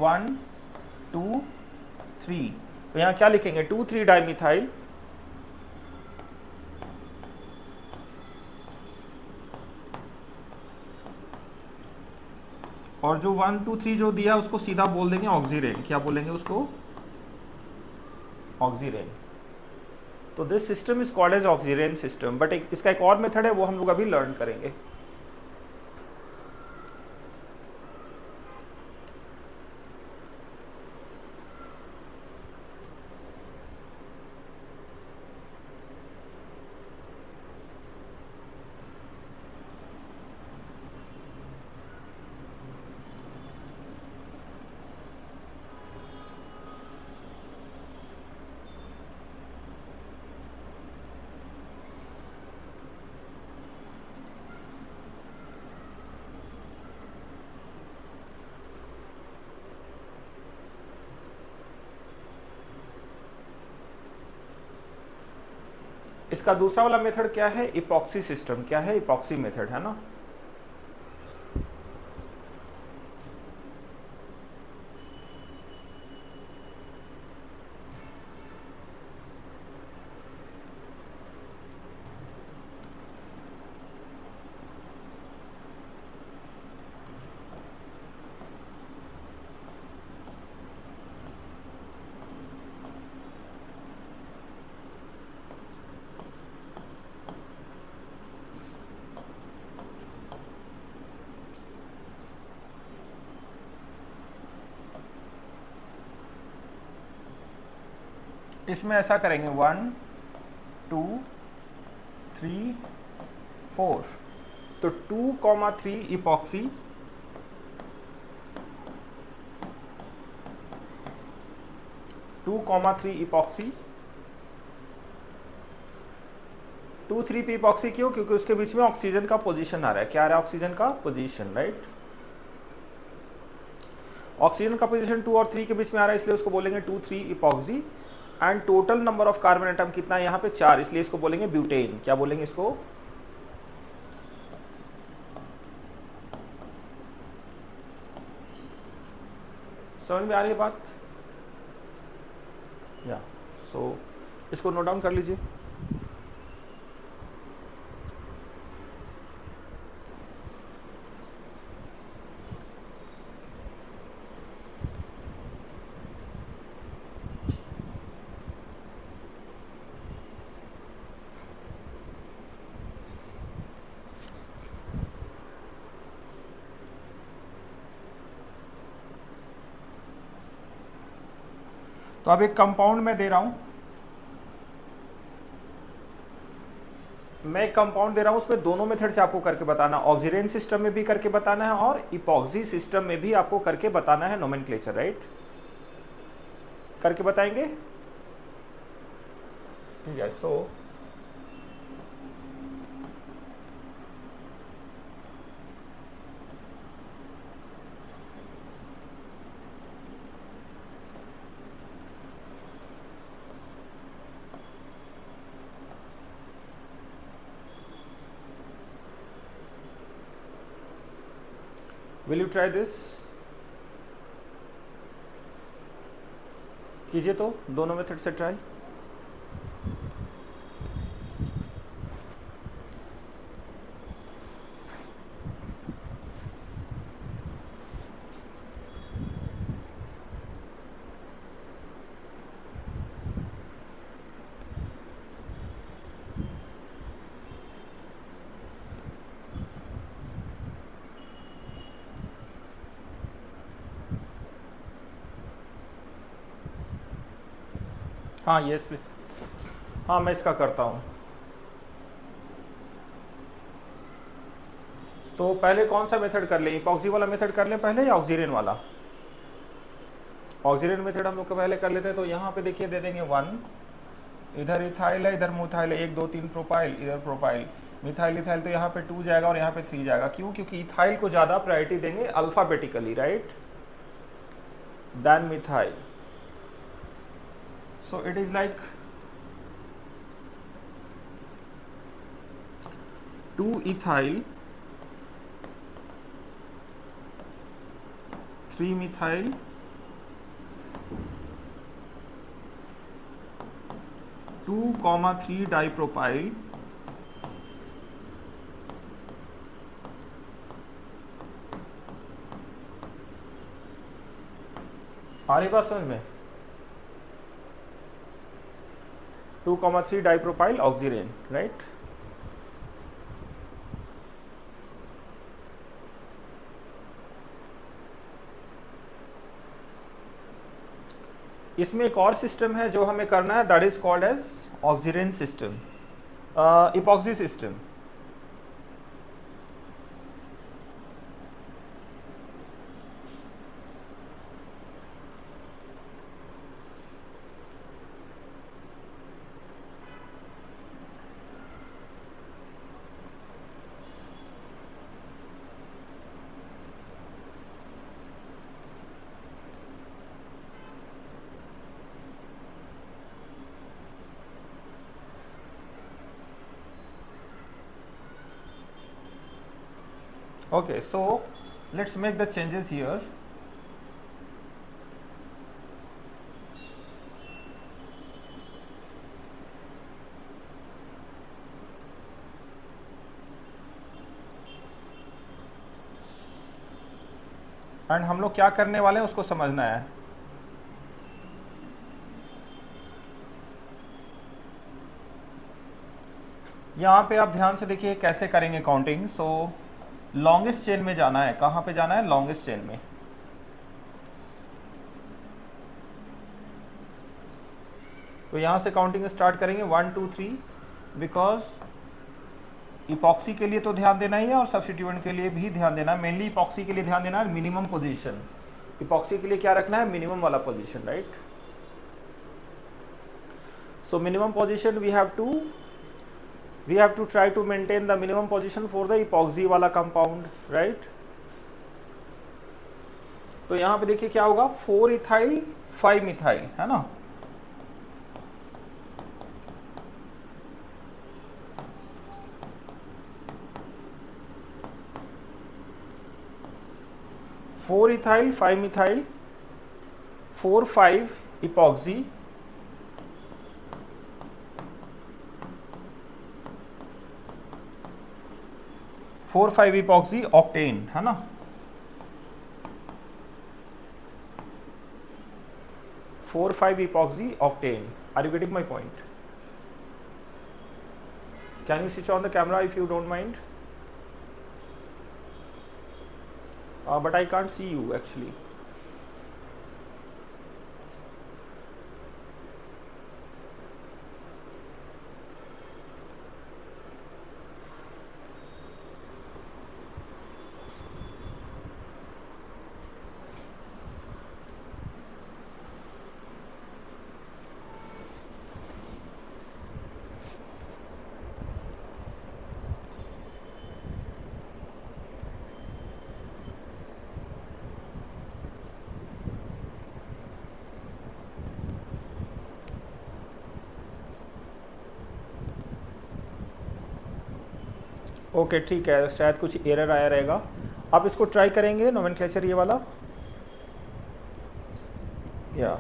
1 2 3। तो यहाँ क्या लिखेंगे? 2,3 डाइमिथाइल और जो 1 2 3 जो दिया उसको सीधा बोल देंगे ऑक्सीरेन। क्या बोलेंगे उसको? ऑक्सीरेन। तो this system is called as oxirane system. But इसका एक और मेथड है, वो हम लोग अभी लर्न करेंगे। इसका दूसरा वाला मेथड क्या है? Epoxy system. क्या है? इपॉक्सी मेथड, है ना। इसमें ऐसा करेंगे 1 2 3 4। तो 2,3 इपॉक्सी, 2,3 इपॉक्सी, 2 3 पे इपॉक्सी क्यों? क्योंकि उसके बीच में ऑक्सीजन का पोजीशन आ रहा है। क्या आ रहा है? ऑक्सीजन का पोजीशन, राइट। ऑक्सीजन का पोजीशन 2 और 3 के बीच में आ रहा है, इसलिए उसको बोलेंगे 2,3 epoxy. And total number of carbon atom कितना है यहाँ पे 4, इसलिए इसको बोलेंगे ब्यूटेन। क्या बोलेंगे इसको? समझ में आ रही है बात? या सो इसको नोट डाउन कर लीजिए। तो अब एक कंपाउंड मैं दे रहा हूं, मैं एक कंपाउंड दे रहा हूं, उसमें दोनों मेथड से आपको करके बताना, ऑक्सीजन सिस्टम में भी करके बताना है और इपॉक्सी सिस्टम में भी आपको करके बताना है नोमेनक्लेचर, राइट? करके बताएंगे? Yes. So will you try this? कीजिए तो दोनों मेथड से ट्राई। हाँ यस प्लीज। हाँ मैं इसका करता हूँ। तो पहले कौन सा मेथड कर लें, इपॉक्सी वाला मेथड कर लें पहले या ऑक्सीजन वाला? ऑक्सीजन मेथड हम लोग को पहले कर लेते हैं। तो यहाँ पे देखिए दे देंगे 1, इधर इथाइल है, इधर मिथाइल है, 1 2 3 प्रोपाइल, इधर प्रोपाइल, मिथाइल इथाइल, तो यहाँ पे 2 जाएगा और यहाँ पे 3 जाएगा। क्यों? क्योंकि इथाइल को ज़्यादा प्रायोरिटी देंगे alphabetically, right, then methyl. So it is like 2 ethyl 3 methyl 2,3 dipropyl आ रही बात समझ में? 2,3 डाइप्रोपाइल ऑक्सीजन, राइट। इसमें एक और सिस्टम है जो हमें करना है, that is called as oxygen system, epoxy system. Okay, so let's make the changes here. And हम लोग क्या करने वाले हैं उसको समझना है। यहाँ पे आप ध्यान से देखिए कैसे करेंगे काउंटिंग। सो लॉन्गेस्ट चेन में जाना है। कहाँ पे जाना है? लॉन्गेस्ट चेन में। तो यहाँ से काउंटिंग स्टार्ट करेंगे 1 2 3, बिकॉज इपॉक्सी के लिए तो ध्यान देना ही है और सब्स्टिट्यूएंट के लिए भी ध्यान देना है। मेनली इपॉक्सी के लिए ध्यान देना है मिनिमम पोजीशन। इपॉक्सी के लिए क्या रखना है? मिनिमम वाला position, right. So minimum position we have to try to maintain the minimum position for the epoxy wala compound, right? तो यहाँ पे देखिए क्या होगा, 4 इथाइल 5 मिथाइल, है ना। Four ethyl 5 methyl, 4,5 epoxy, 4,5 epoxy octane, है ना। 4,5 epoxy octane. Are you getting my point? Can you switch on the camera if you don't mind? But I can't see you actually. Okay ठीक है, शायद कुछ error आया रहेगा। आप इसको ट्राई करेंगे नोमेनक्लेचर ये वाला, या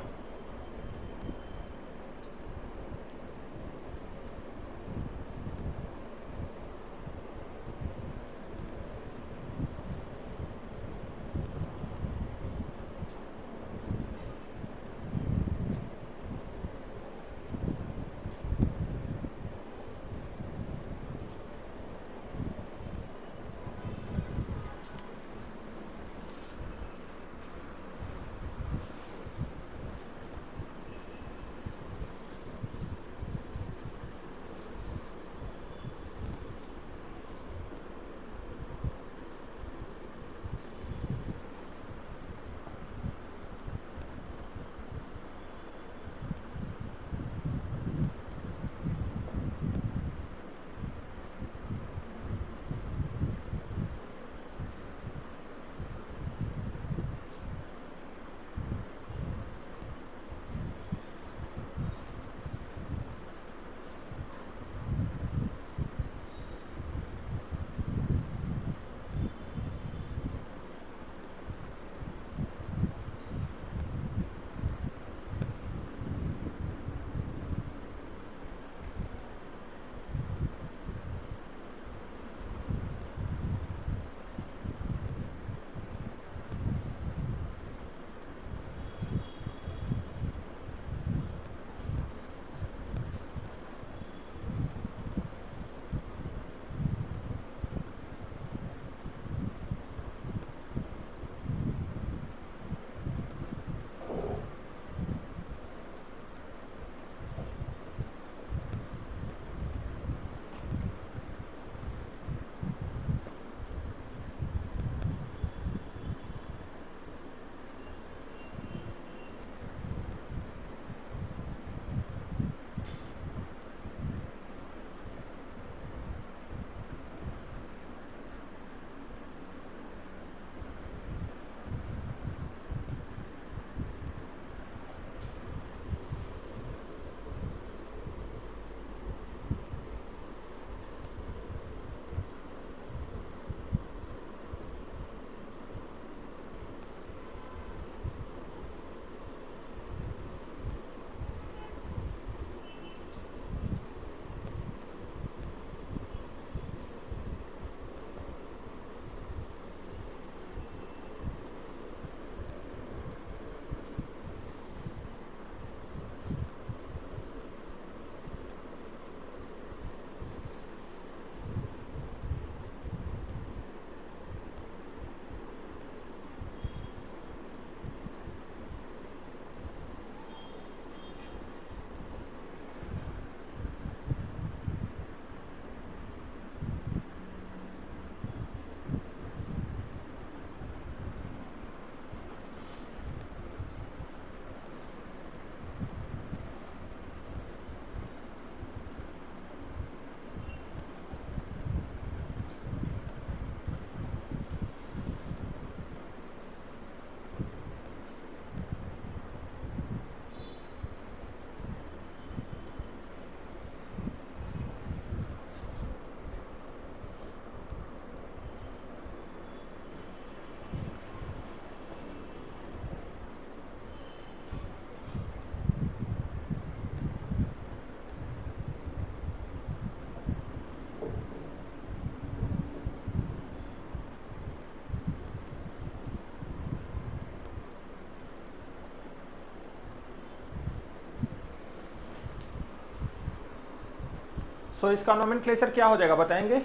सो इसका नोमेनक्लेचर क्या हो जाएगा बताएंगे?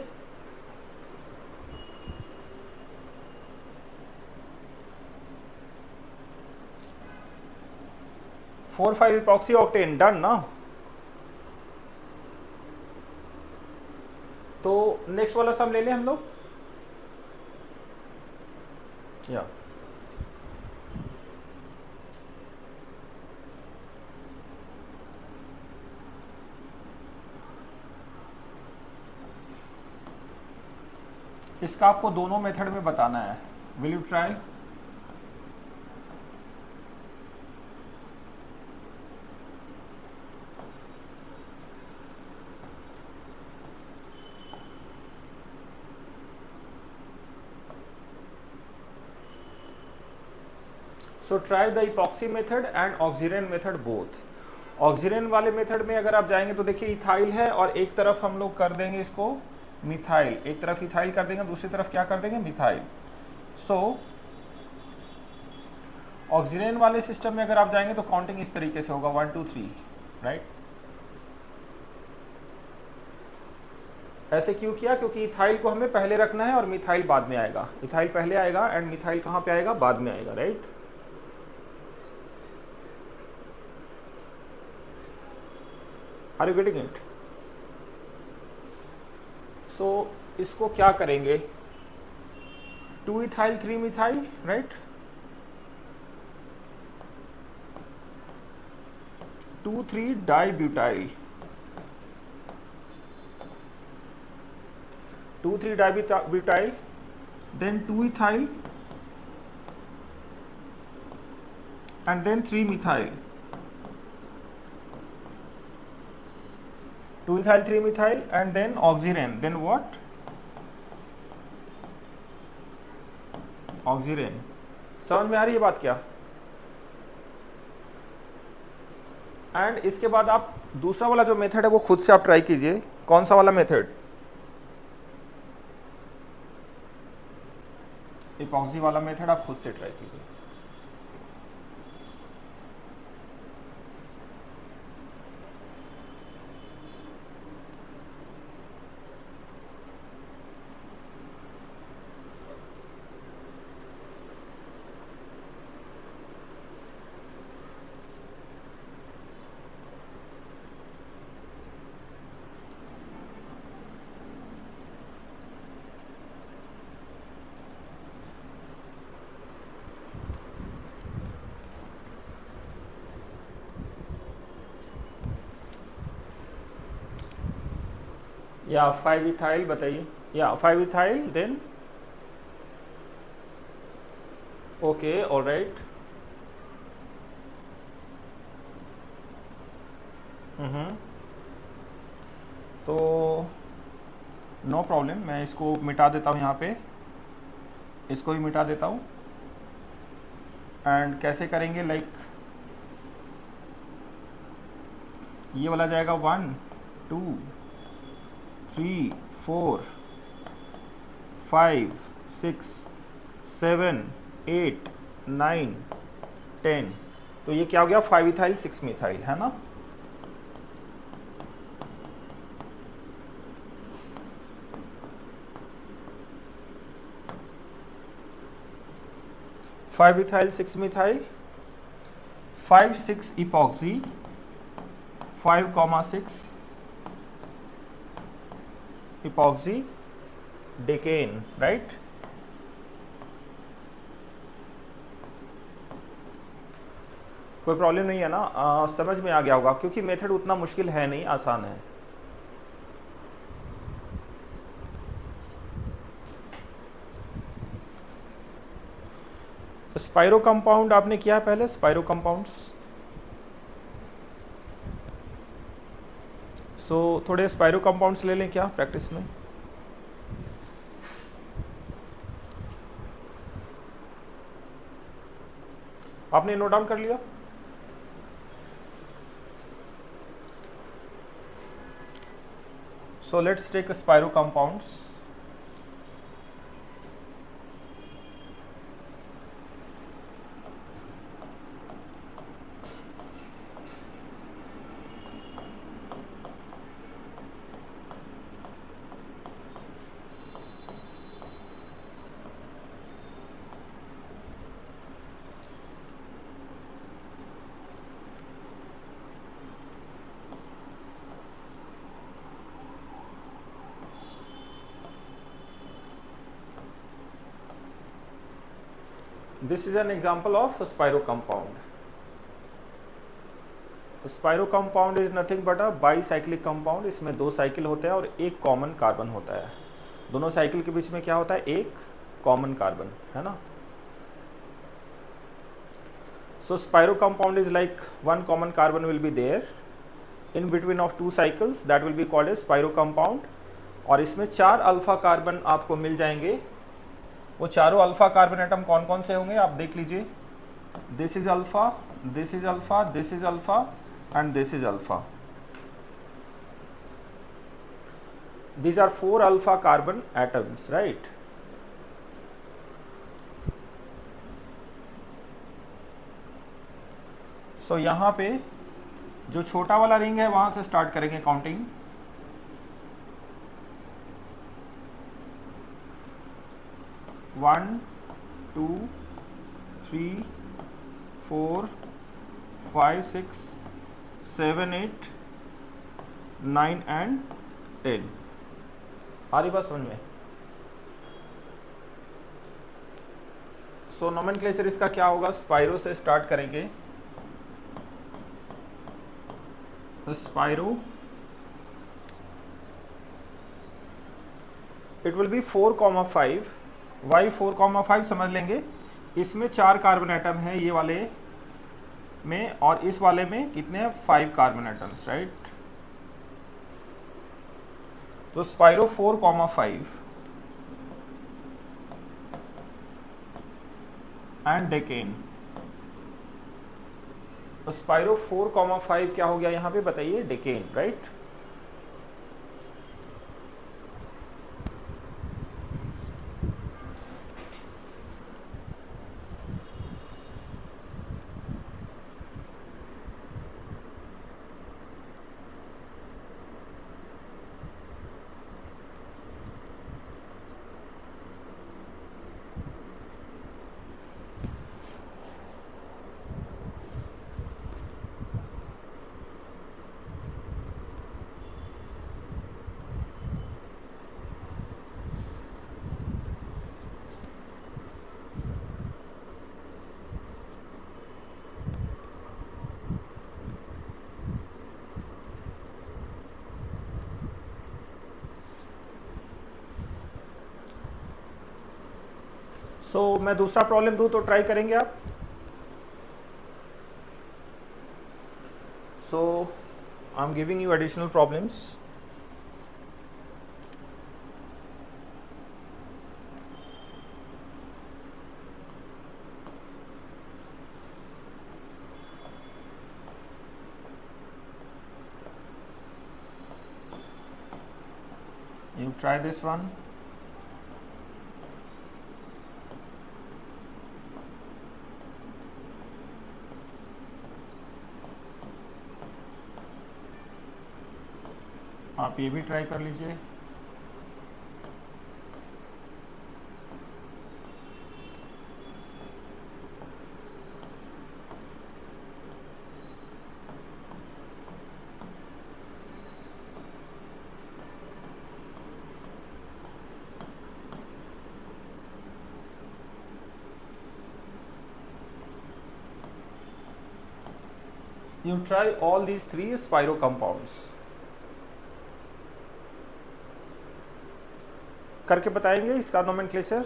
Four five epoxy octane, done ना। तो नेक्स्ट वाला सम ले लें हम लोग, या इसका आपको दोनों मेथड में बताना है। Will you try? So try the epoxy method and oxygen method both. Oxygen वाले मेथड में अगर आप जाएंगे तो देखिए इथाइल है और एक तरफ हम लोग कर देंगे इसको मिथाइल, एक तरफ इथाइल कर देंगे, दूसरी तरफ क्या कर देंगे? मिथाइल। सो ऑक्सीजन वाले सिस्टम में अगर आप जाएंगे तो काउंटिंग इस तरीके से होगा 1 2 3, राइट? ऐसे क्यों किया? क्योंकि इथाइल को हमें पहले रखना है और मिथाइल बाद में आएगा। इथाइल पहले आएगा एंड मिथाइल कहां पे आएगा? बाद में आएगा, right? Are you getting it? So इसको क्या करेंगे? 2 ethyl 3 methyl, right? 2 3 dibutyl, 2 3 dibutyl, then 2 ethyl and then 3 methyl, 2 ethyl 3 methyl and then oxyren, then what? Oxygen. समझ में आ रही है बात क्या? एंड इसके बाद आप दूसरा वाला जो मेथड है वो खुद से आप ट्राई कीजिए। कौन सा वाला मेथड? इपॉक्सी वाला मेथड आप खुद से ट्राई कीजिए। या 5 इथाइल बताइए, या 5 इथाइल देन ओके, ऑलराइट। तो नो प्रॉब्लम, मैं इसको मिटा देता हूँ, यहाँ पे इसको भी मिटा देता हूँ। एंड कैसे करेंगे? लाइक ये वाला जाएगा 1 2 3 4 5 6 7 8 9 10। तो ये क्या हो गया? 5 इथाइल 6 मिथाइल, है ना? Five ethyl 6 methyl, 5 6 epoxy, 5,6 epoxy decane, right? कोई प्रॉब्लम नहीं है ना? समझ में आ गया होगा, क्योंकि मेथड उतना मुश्किल है नहीं, आसान है। स्पाइरो कंपाउंड आपने किया पहले? स्पाइरो कंपाउंड्स, सो थोड़े स्पाइरो कंपाउंड्स ले लें क्या प्रैक्टिस में? आपने नोट डाउन कर लिया? So let's take spiro compounds. This is an example of spiro compound. Spiro compound is nothing but a bicyclic compound. इसमें 2 साइकिल होते हैं और एक कॉमन कार्बन होता है. दोनों साइकिल के बीच में क्या होता है? एक कॉमन कार्बन, है ना. So spiro compound is like one common carbon will be there in between of 2 cycles, that will be called as spiro compound. और इसमें 4 अल्फा कार्बन आपको मिल जाएंगे. वो चारों अल्फा कार्बन एटम कौन कौन से होंगे आप देख लीजिए. This is alpha, this is alpha, this is alpha and this is alpha. These are 4 alpha carbon atoms, right? So यहाँ पे जो छोटा वाला रिंग है वहां से स्टार्ट करेंगे काउंटिंग. 1 2 3 4 5 6 7 8 9 एंड 10. आ रही बात समझ में? सो नोमेनक्लेचर इसका क्या होगा? स्पाइरो से स्टार्ट करेंगे. Spiro it will be 4,5. Why 4,5 समझ लेंगे. इसमें 4 कार्बन एटम है ये वाले में, और इस वाले में कितने हैं? 5 कार्बन एटम्स, राइट. तो स्पाइरो 4,5 एंड डेकेन. तो स्पाइरो 4,5 क्या हो गया यहां पे बताइए? Decane, right. सो मैं दूसरा प्रॉब्लम दूं तो ट्राई करेंगे आप. So I am giving you additional problems. You try this one. आप ये भी ट्राई कर लीजिए. You try all these 3 spiro compounds. करके बताएंगे इसका नोमेनक्लेचर.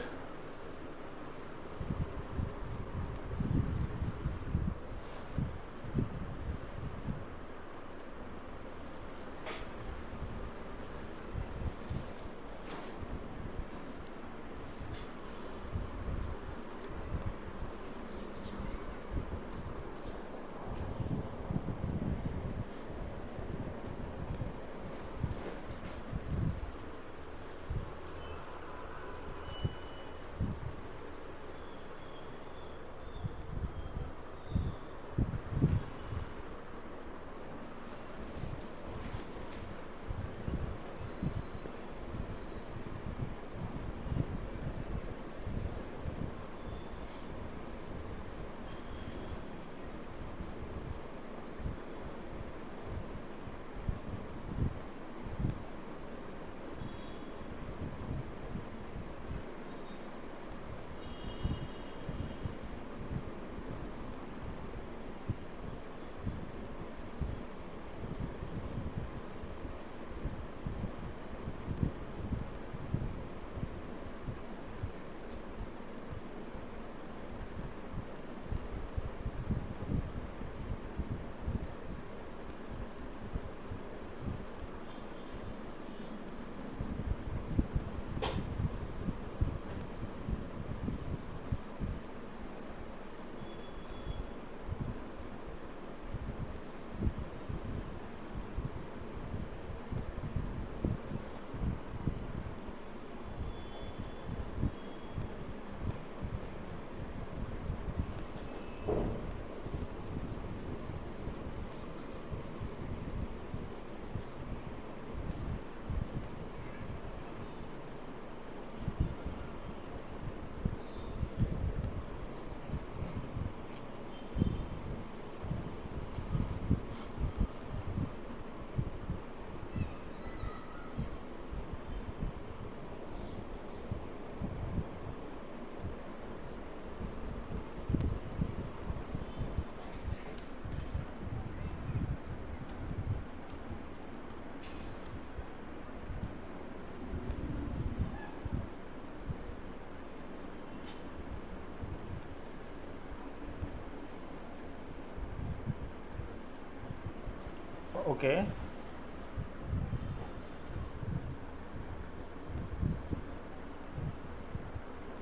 ओके,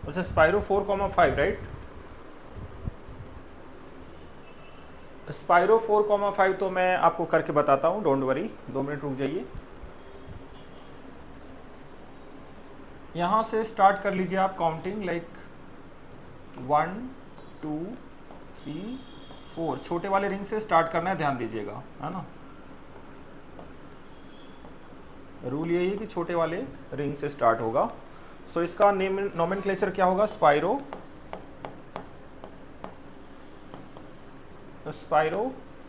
अच्छा स्पाइरो 4,5 राइट। स्पाइरो 4,5 तो मैं आपको करके बताता हूँ, डोंट वरी, 2 मिनट रुक जाइए। यहाँ से स्टार्ट कर लीजिए आप काउंटिंग, लाइक 1 2 3 4, छोटे वाले रिंग से स्टार्ट करना है, ध्यान दीजिएगा, है ना। रूल यही है कि छोटे वाले रिंग से स्टार्ट होगा। सो इसका नेम नोमेनक्लेचर क्या होगा, स्पाइरो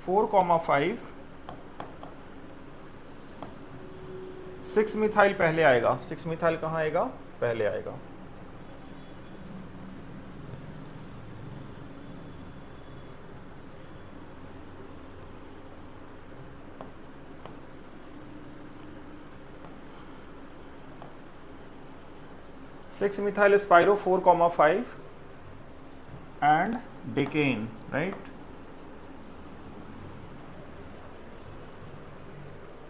4,5, 6 मिथाइल पहले आएगा। 6 मिथाइल कहाँ आएगा, पहले आएगा। Six methyl spiro 4,5 and decane, right.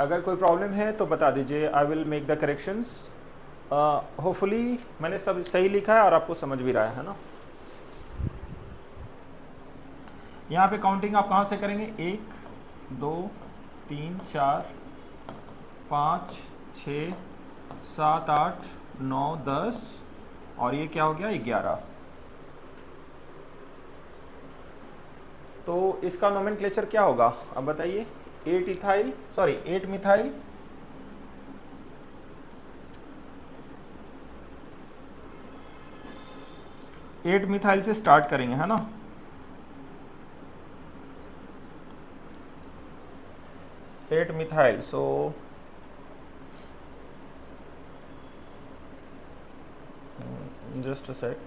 अगर कोई प्रॉब्लम है तो बता दीजिए, I will make the corrections. Hopefully मैंने सब सही लिखा है और आपको समझ भी रहा है ना। यहाँ पे काउंटिंग आप कहाँ से करेंगे, 1 2 3 4 5 6 7 8 9 10 और ये क्या हो गया, 11। तो इसका नोमेनक्लेचर क्या होगा, अब बताइए। 8 ethyl, sorry 8 methyl, eight methyl से स्टार्ट करेंगे, है ना। Eight methyl, so just a sec.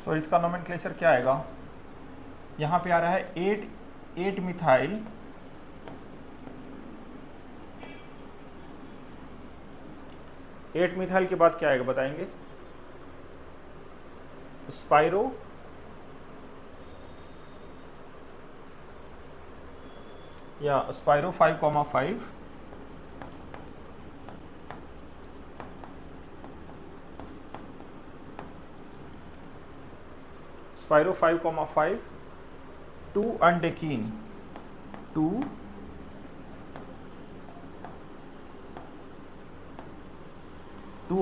So इसका नोमेनक्लेचर क्या आएगा, यहाँ पे आ रहा है 8 मिथाइल, एट मिथाइल के बाद क्या आएगा बताएंगे, स्पाइरो या स्पाइरो 5,5, स्पाइरो 5,5, 2 अंडेकीन, 2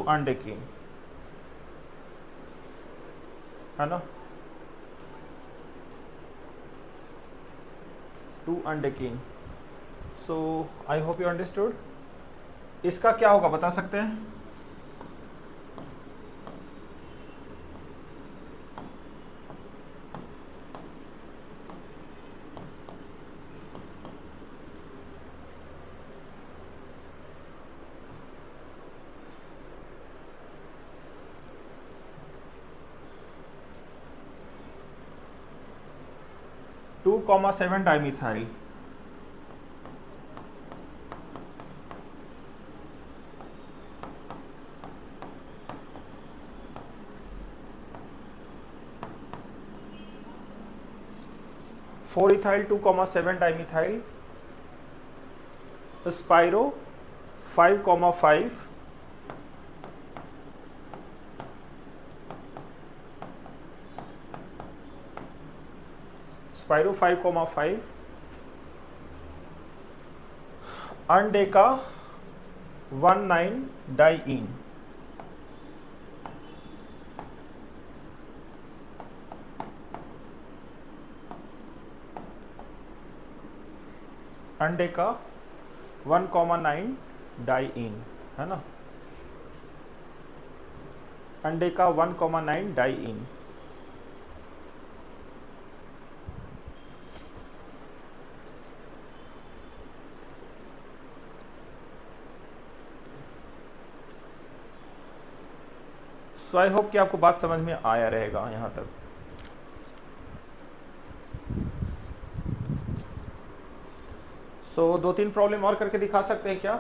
अंडेकीन, है ना, 2 undecane. So I hope you understood. इसका क्या होगा बता सकते हैं, two 7 dimethyl, four ethyl 2,7 dimethyl, spiro 5,5, spiro 5,5, undeca 1,9 diene, undeca 1,9 die इन, है ना, अंडे का 1,9 die in. So I hope कि आपको बात समझ में आया रहेगा यहाँ तक। सो 2-3 प्रॉब्लम और करके दिखा सकते हैं क्या?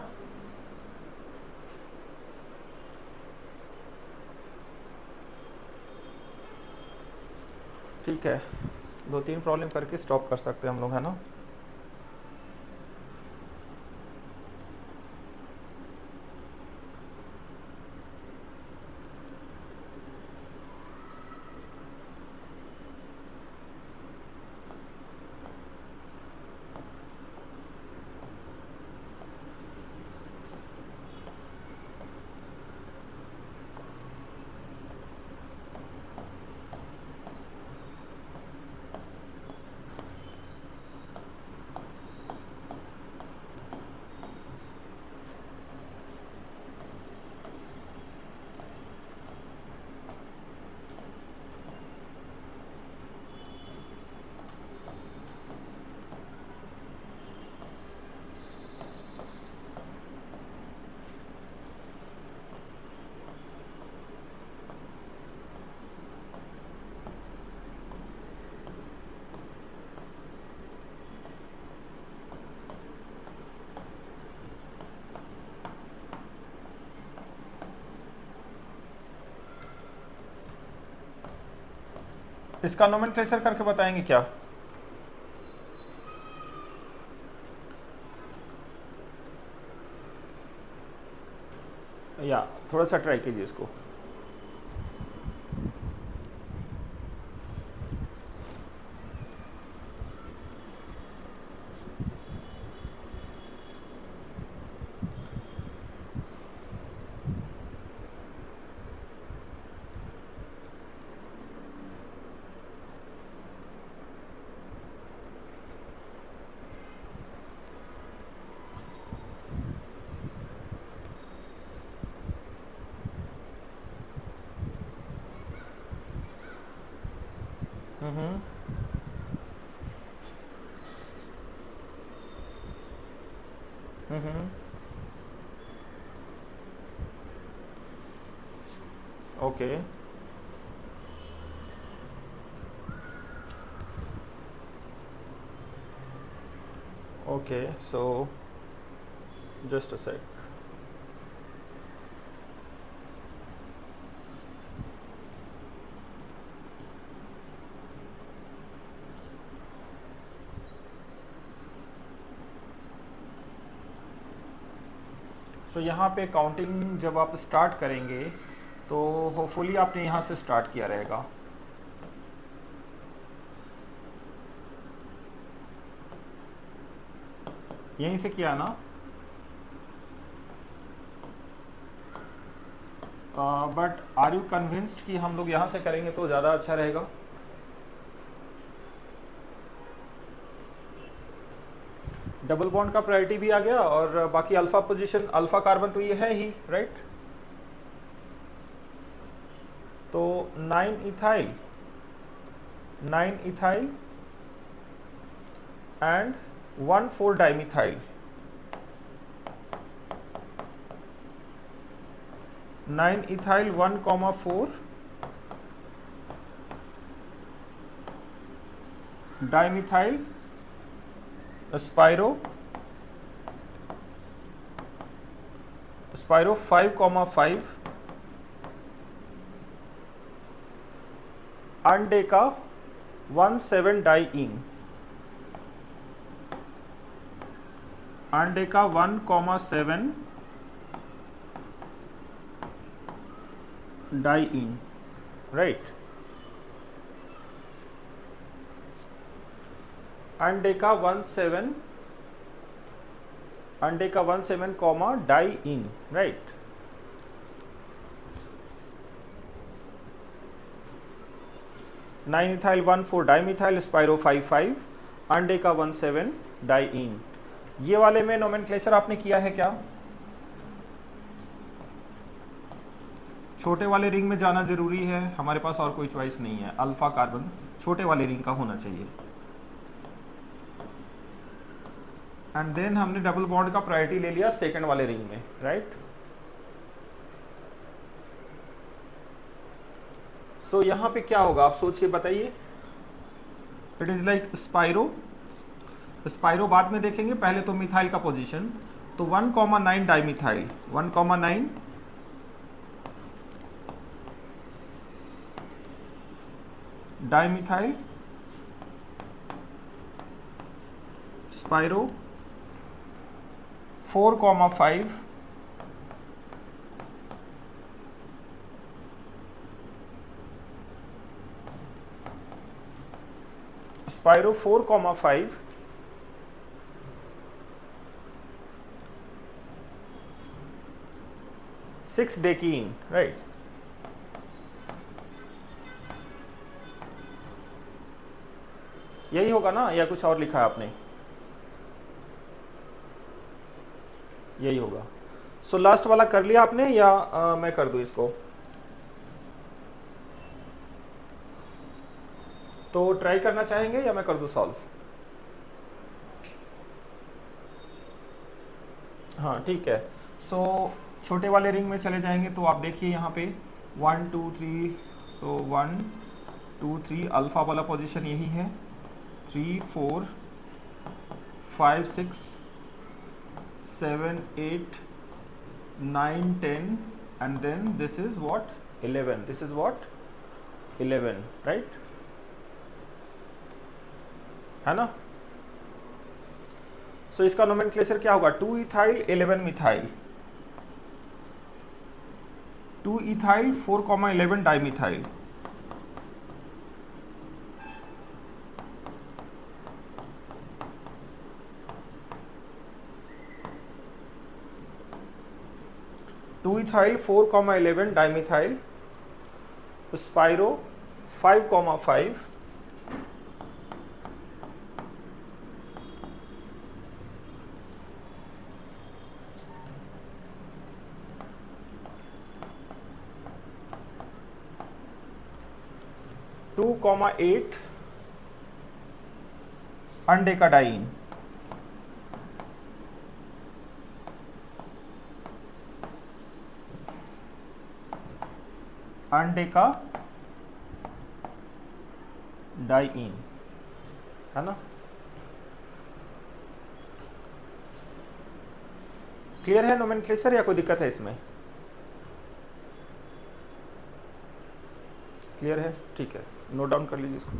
ठीक है, 2-3 प्रॉब्लम करके स्टॉप कर सकते हैं हम लोग, है ना। इसका नोमेनक्लेचर करके बताएंगे क्या? या थोड़ा सा ट्राई कीजिए इसको। Hmm hmm okay okay, so just a sec. So यहाँ पे काउंटिंग जब आप स्टार्ट करेंगे तो होपफुली आपने यहाँ से स्टार्ट किया रहेगा। यहीं से किया ना? बट आर यू कन्विंस्ड कि हम लोग यहाँ से करेंगे तो ज़्यादा अच्छा रहेगा? डबल बॉन्ड का प्रायोरिटी भी आ गया और बाकी अल्फा पोजीशन, अल्फा कार्बन तो ये है ही, राइट। तो 9 ethyl and 1,4 dimethyl, 9 ethyl 1,4 dimethyl spiro 5,5 undeca 1,7 diene, undeca 1,7 diene, right. Undeca 1,7 comma diene, right. Nine ethyl 1,4 dimethyl spiro 5,5 undeca 1,7 diene. ये वाले में नोमेनक्लेचर आपने किया है क्या? छोटे वाले रिंग में जाना जरूरी है, हमारे पास और कोई चॉइस नहीं है, अल्फा कार्बन छोटे वाले रिंग का होना चाहिए। एंड देन हमने डबल बॉन्ड का प्रायोरिटी ले लिया सेकंड वाले रिंग में, राइट? तो यहां पे क्या होगा आप सोच के बताइए। It is like spiro, spiro बाद में देखेंगे, पहले तो मिथाइल का पोजीशन। तो 1,9 dimethyl, 1,9 dimethyl spiro 4,5 spiro 4,5 6 decene, right? यही होगा ना, या कुछ और लिखा है आपने? यही होगा। सो लास्ट वाला कर लिया आपने या मैं कर दूं इसको? तो ट्राई करना चाहेंगे या मैं कर दूं सॉल्व? हाँ ठीक है। सो छोटे वाले रिंग में चले जाएंगे तो आप देखिए यहाँ पे 1 2 3, सो 1 2 3 अल्फा वाला पोजीशन यही है, 3 4 5 6 7 8 9 10 and then this is what 11, this is what 11, right? है ना? सो इसका नोमेनक्लेचर क्या होगा? 2 ethyl 11 methyl, 2 ethyl 4,11 dimethyl. Two ethyl 4,11 dimethyl spiro 5,5 2,8 अंडे का डाइन, अंडे का डाइन, है ना? क्लियर है नोमेनक्लेचर या कोई दिक्कत है इसमें? क्लियर है, ठीक है, नोट डाउन कर लीजिए इसको।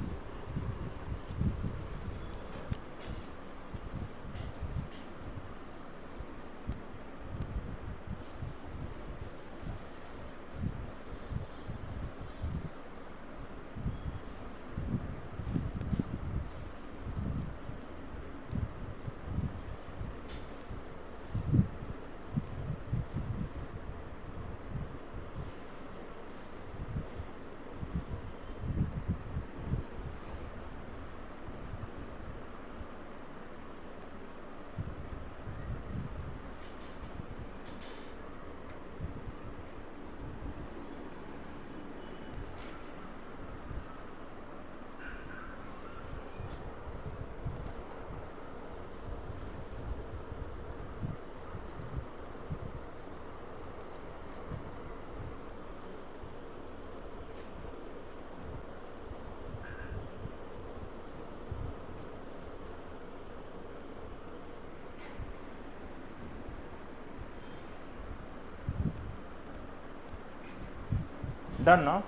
डन ना?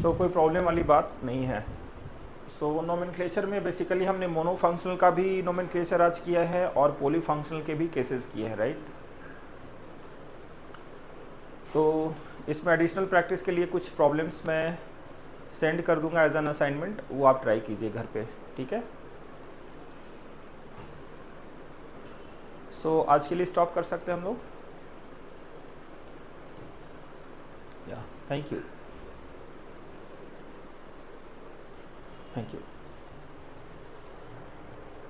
सो कोई प्रॉब्लम वाली बात नहीं है। सो नोमेनक्लेचर में बेसिकली हमने मोनोफंक्शनल का भी नोमेनक्लेचर आज किया है और पॉलीफंक्शनल के भी केसेस किए हैं, राइट? तो इसमें एडिशनल प्रैक्टिस के लिए कुछ प्रॉब्लम्स मैं सेंड कर दूंगा एज एन असाइनमेंट, वो आप ट्राई कीजिए घर पे, ठीक है? सो आज के लिए स्टॉप कर सकते हैं हम लोग। या थैंक यू, थैंक यू।